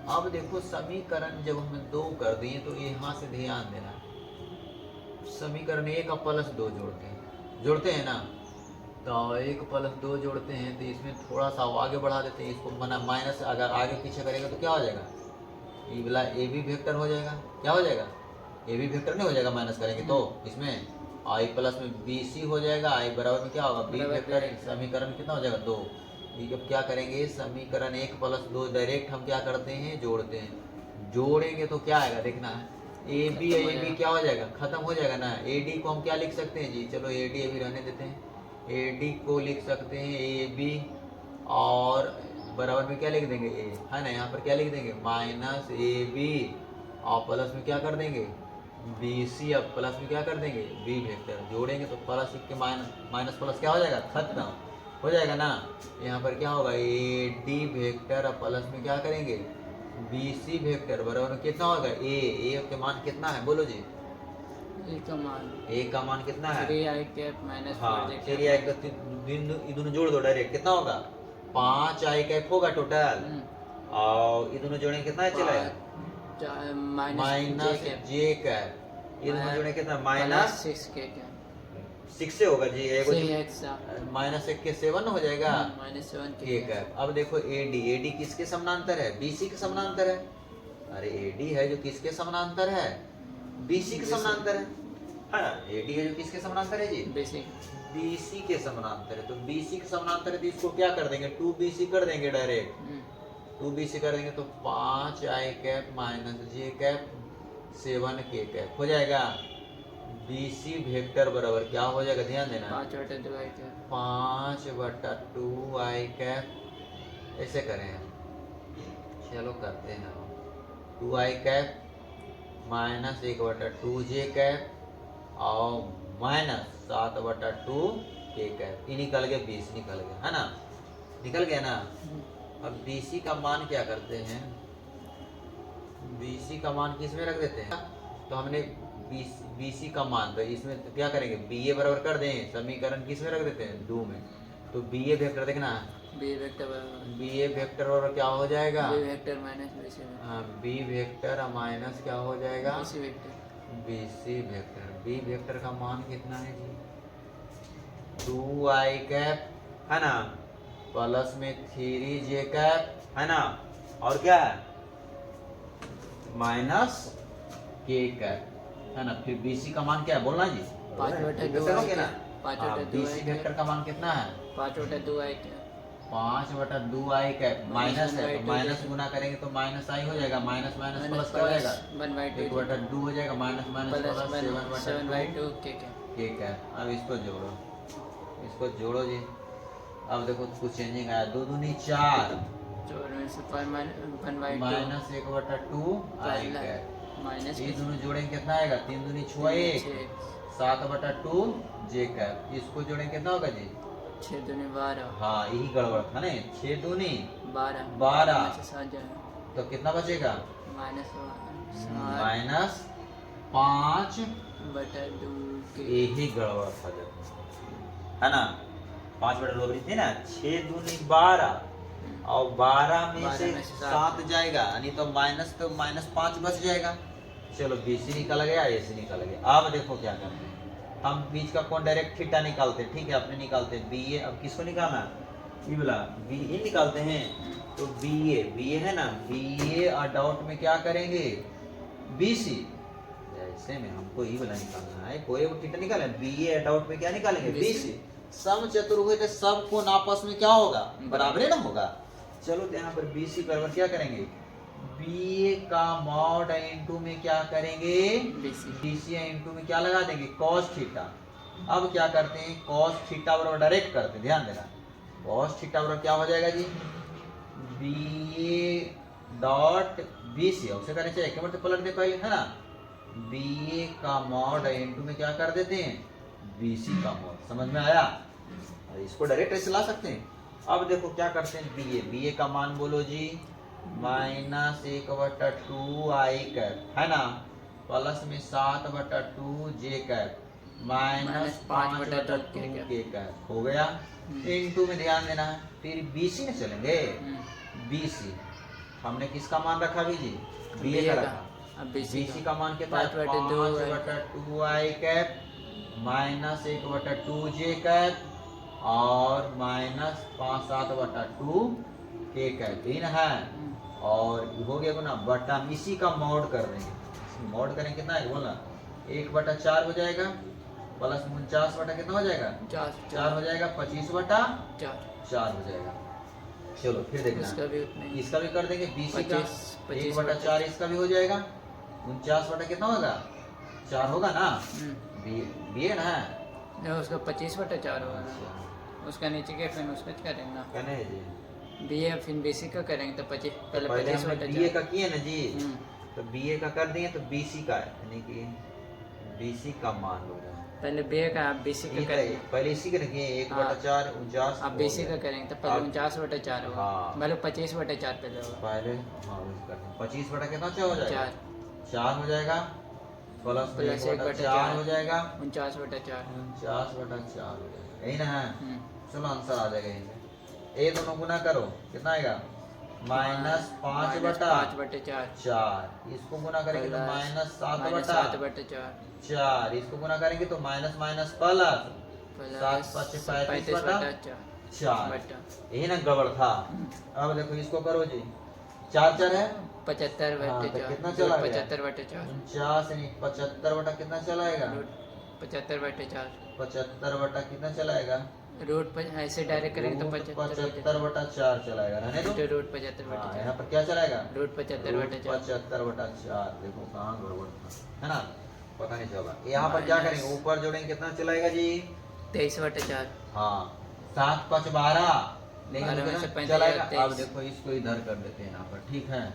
अब देखो समीकरण जब हमने 2 कर दिए तो यहाँ से ध्यान देना, समीकरण 1 का +2 जोड़ते हैं ना, तो 1 + 2 जोड़ते हैं तो इसमें थोड़ा सा आगे बढ़ा देते हैं इसको, मना माइनस अगर आगे पीछे करेगा तो क्या हो जाएगा ये वाला ए बी वेक्टर हो जाएगा, क्या हो जाएगा ए बी वेक्टर नहीं हो जाएगा माइनस करेंगे तो इसमें आई प्लस में बी सी हो जाएगा, आई बराबर में क्या होगा बी वेक्टर, समीकरण कितना हो जाएगा 2। अब क्या करेंगे समीकरण 1 + 2 डायरेक्ट हम क्या करते हैं जोड़ते हैं, जोड़ेंगे तो क्या आएगा देखना है ए बी क्या हो जाएगा खत्म हो जाएगा ना। ए डी को हम क्या लिख सकते हैं जी, चलो ए डी अभी रहने देते हैं, ए डी को लिख सकते हैं ए बी और बराबर में क्या लिख देंगे ए है ना, यहाँ पर क्या लिख देंगे माइनस ए बी और प्लस में क्या कर देंगे बी सी, अब प्लस में क्या कर देंगे बी वेक्टर, जोड़ेंगे तो प्लस के माइनस प्लस क्या हो जाएगा खत्म हो जाएगा ना। यहाँ पर क्या होगा ए डी वेक्टर और प्लस में क्या करेंगे बी सी वेक्टर बराबर में कितना होगा ए के मान कितना है बोलो जी, ए का मान कितना है 3i कैप माइनस 3i दोनों जोड़ दो डायरेक्ट कितना होगा 5i कैप होगा टोटल, और ये दोनों जोड़े कितना चला माइनस जे कैप, ये दोनों जोड़े कितना -6 से होगा जी, -1 के 7 हो जाएगा -7 के कैप। अब देखो एडी किसके समानांतर है बीसी के समानांतर है, अरे एडी है जो किसके समानांतर है बीसी के समानांतर है है ना। एडी है जो किसके समानांतर है जी, बेसिक बीसी के समानांतर है। तो बीसी के समानांतर है तो इसको क्या कर देंगे, 2BC कर देंगे डायरेक्ट। 2BC कर देंगे तो 5i cap minus j cap 7k cap हो जाएगा। BC वेक्टर बराबर क्या हो जाएगा, ध्यान देना, 5/2i कैप 5/2i कैप। ऐसे करें हम, चलो करते हैं हम, 2i cap minus 1/2j cap और माइनस 7/2k कैप। ये निकल गया 20 निकल गया, है ना, निकल गया ना। अब BC का मान क्या करते हैं, BC का मान किस में रख देते हैं, तो हमने BC का मान, तो इसमें तो क्या करेंगे, BA बराबर कर दें, समीकरण किस में रख देते हैं, 2 में। तो BA वेक्टर देखना, बी वेक्टर बराबर BA वेक्टर और क्या हो जाएगा, B vector minus BC vector हाँ B वेक्टर माइनस क्या हो जाएगा, BC vector BC vector. B vector का मान कितना है जी, 2i कैप, है ना, प्लस में 3j कैप, है ना, और क्या है माइनस k कैप, है ना। फिर BC का मान क्या है बोलना जी, 5/2 ना। कैप BC वेक्टर का मान कितना है, 5/2i cap 5/2i cap, minus है तो माइनस गुना करेंगे तो माइनस आई हो जाएगा, माइनस माइनस प्लस क्या हो जाएगा, 1/2 हो जाएगा, minus minus plus 7/2 k cap. अब इसको जोड़ो, इसको जोड़ो जी। अब देखो कुछ चेंजिंग आया, 2 दूनी 4 माइनस 1/2i कैप, माइनस ये दोनों जोड़ेंगे कितना आएगा, 3 दूनी 6 1 7/2j कैप। इसको जोड़ेंगे कितना होगा जी, 6 दूनी 12 हाँ यही गड़बड़ था ना, 6 दूनी 12 तो कितना बचेगा, माइनस माइनस 5, 7/2 के यही गड़बड़ था जब, है ना। 5/2 थी ना, 6 दूनी 12 और 12 में से 7 जाएगा, यानी तो माइनस 5 बच जाएगा। चलो BC निकल गया, AC निकल गया। अब देखो क्या करते हैं, हम बीच का कोण डायरेक्ट थीटा निकालते हैं, ठीक है, अपने निकालते हैं BA। अब किसको निकालना, ये बोला BA निकालते हैं, तो BA है ना, BA और डॉट में क्या करेंगे BC, ऐसे में हमको ये वाला निकालना है, कोई वो थीटा निकाले, BA और डॉट में क्या निकालेंगे BC। समचतुर्भुज है, सब कोण आपस में क्या होगा, बराबर ना होगा। चलो तो यहाँ पर BC बराबर क्या करेंगे, BA का मॉड इनटू में क्या करेंगे BC इनटू में क्या लगा देंगे cos थीटा। अब क्या करते हैं, cos थीटा बराबर डायरेक्ट करते हैं, ध्यान देना, cos थीटा बराबर क्या हो जाएगा जी, BA डॉट BC, उसे करने चाहिए क्या पलट दे पहले, है ना, BA का मॉड इनटू में क्या कर देते हैं BC का मॉड। समझ में आया, इसको डायरेक्ट ऐसे ला सकते हैं। अब देखो क्या करते हैं, BA का मान बोलो जी माइनस 1/2i कैप, है ना, प्लस में 7/2j cap minus 5/2k cap हो गया। इनटू में ध्यान देना है, फिर BC में चलेंगे, BC हमने किसका मान रखा अभी जी, BA का रखा। BC का मान कितना है, 5/2i cap minus 1/2j cap और माइनस 5/7/2k कैप, इन है। और हो गया ना बटा, इसी का मॉड कर देंगे, मॉड करेंगे कितना है बोला, 1/4 हो जाएगा, प्लस 49 बटा कितना हो जाएगा 4 हो जाएगा, 25/4 हो जाएगा। चलो फिर देखना, इसका भी कर देंगे, BC का 1/4 इसका भी हो जाएगा, 49 बटा कितना होगा 4 होगा ना, BA ना है, उसका 25/4 होगा ना, उसका नीचे के फिर उसका करेंगे ना, कहने है जी BA फिर BC का करेंगे तो पहले हमने 25/4 BA का किए ना जी, तो BA का कर दिए तो BC का यानी कि BC का मान हो रहा है, पहले BA का आप BC का करेंगे, पहले इसी का रखिए 1/4 49 आप BC का करेंगे तो पहले 49/4 होगा, हाँ। मतलब 25/4 पहले होगा, पहले हाँ 25 बटा कितना हो जाएगा 4 हो जाएगा, प्लस 1/4 हो जाएगा, 49/4 49/4 हो जाएगा, यही ना है। चलो आंसर आ जाएगा यहीं से, ये दोनों गुना करो कितना आएगा माइनस 5/4, इसको गुना करेंगे तो माइनस 7/4, इसको गुना करेंगे तो माइनस माइनस प्लस 7/5 यही ना गड़बड़ था। अब देखो इसको करो जी, 4 है 75/4, कितना चला 75/4 49 नहीं 75 बटा कितना चलाएगा 75/4। 75 बटा कितना चलाएगा? रूट पर ऐसे डायरेक्ट करेंगे तो 75/4 चलाएगा, रहने दो। रूट 75/4। यहाँ पर क्या चलाएगा? रूट 75/4। 75/4। देखो कहाँ गड़बड़ था, है ना, पता नहीं चला। यहाँ पर क्या करेंगे, ऊपर जोड़ेंगे, कितना चलाएगा जी? 23/4। हाँ, 7 5 12, लेकिन 12 में से कितना 35 चलाएगा? 23। अब देखो इसको इधर कर देते हैं यहाँ पर, ठीक है।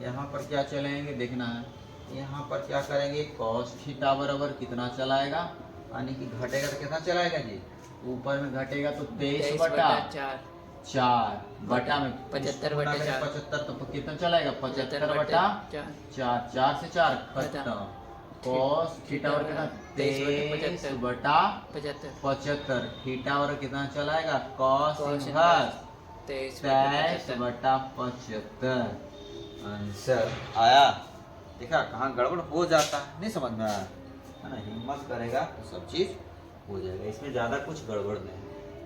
यहाँ पर क्या चलाएंगे देखना है, यहाँ पर क्या करेंगे, cos थीटा बराबर कितना चलाएगा, यानी कि घटेगा तो कितना चलाएगा जी? ऊपर में घटेगा तो 23/4 बटा में 75/4। 75 तो कितना चलाएगा? 75/4। 4 से 4 खत्म। cos थीटा और कितना? 23/75। थीटा और कितना चलाएगा? cos inverse 23/75। आंसर आया। देखा कहाँ गड़बड़ हो जाता है, नहीं समझ में आया, है ना। हिम्मत करेगा तो सब चीज हो जाएगा, इसमें ज्यादा कुछ गड़बड़ नहीं,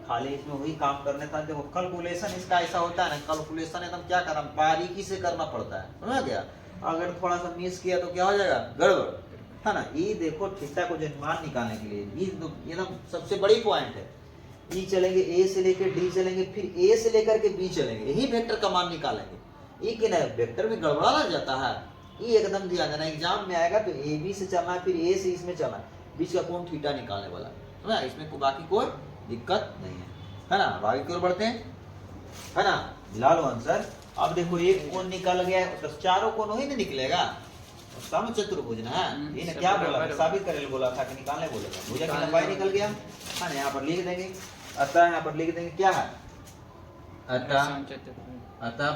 खाली इसमें वही काम करने था। देखो कैलकुलेशन इसका ऐसा होता है ना, कैलकुलेशन एकदम क्या करना, बारीकी से करना पड़ता है, समझ गया। अगर थोड़ा सा मिस किया तो क्या हो जाएगा? गड़बड़, है ना। ये देखो थीटा को मान निकालने के लिए ये एकदम सबसे बड़ी पॉइंट है। ई चलेंगे, ए से लेकर डी चलेंगे, फिर ए से लेकर के बी चलेंगे, यही वेक्टर का मान निकालेंगे। ये क्या है, वेक्टर में गड़बड़ा लग जाता है, ये एकदम ध्यान देना। एग्जाम में आएगा तो ए बी से चलना है, फिर ए से इसमें चलना है, बीच का कोण थीटा निकालने वाला, समझा। इसमें को बाकी कोई दिक्कत नहीं है ना। बाकी की ओर बढ़ते हैं, है ना। ला लो आंसर। अब देखो एक कोण निकल गया, तो चारों कोण वही ना निकलेगा, समचतुर्भुज ना है। ये ना क्या बोला, साबित करे बोला था कि निकालने बोला था। भुजा की लंबाई निकल गया, है ना। यहाँ पर लिख देंगे, अतः यहाँ पर लिख देंगे क्या है, अतः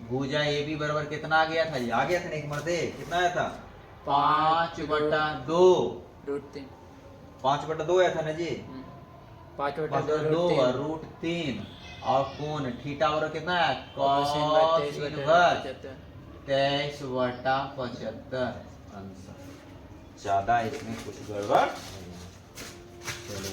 भुजा ए बी बराबर कितना आ गया था? ये आ गया था ना एक मर्दे, कितना आया था? 5/2। रूट 3। 5/2 आया था ना जी, 5/2 √3। और कोण थीटा बराबर कितना है? cos inverse 23/75। आंसर। ज्यादा इसमें कुछ गड़बड़ नहीं है। चलो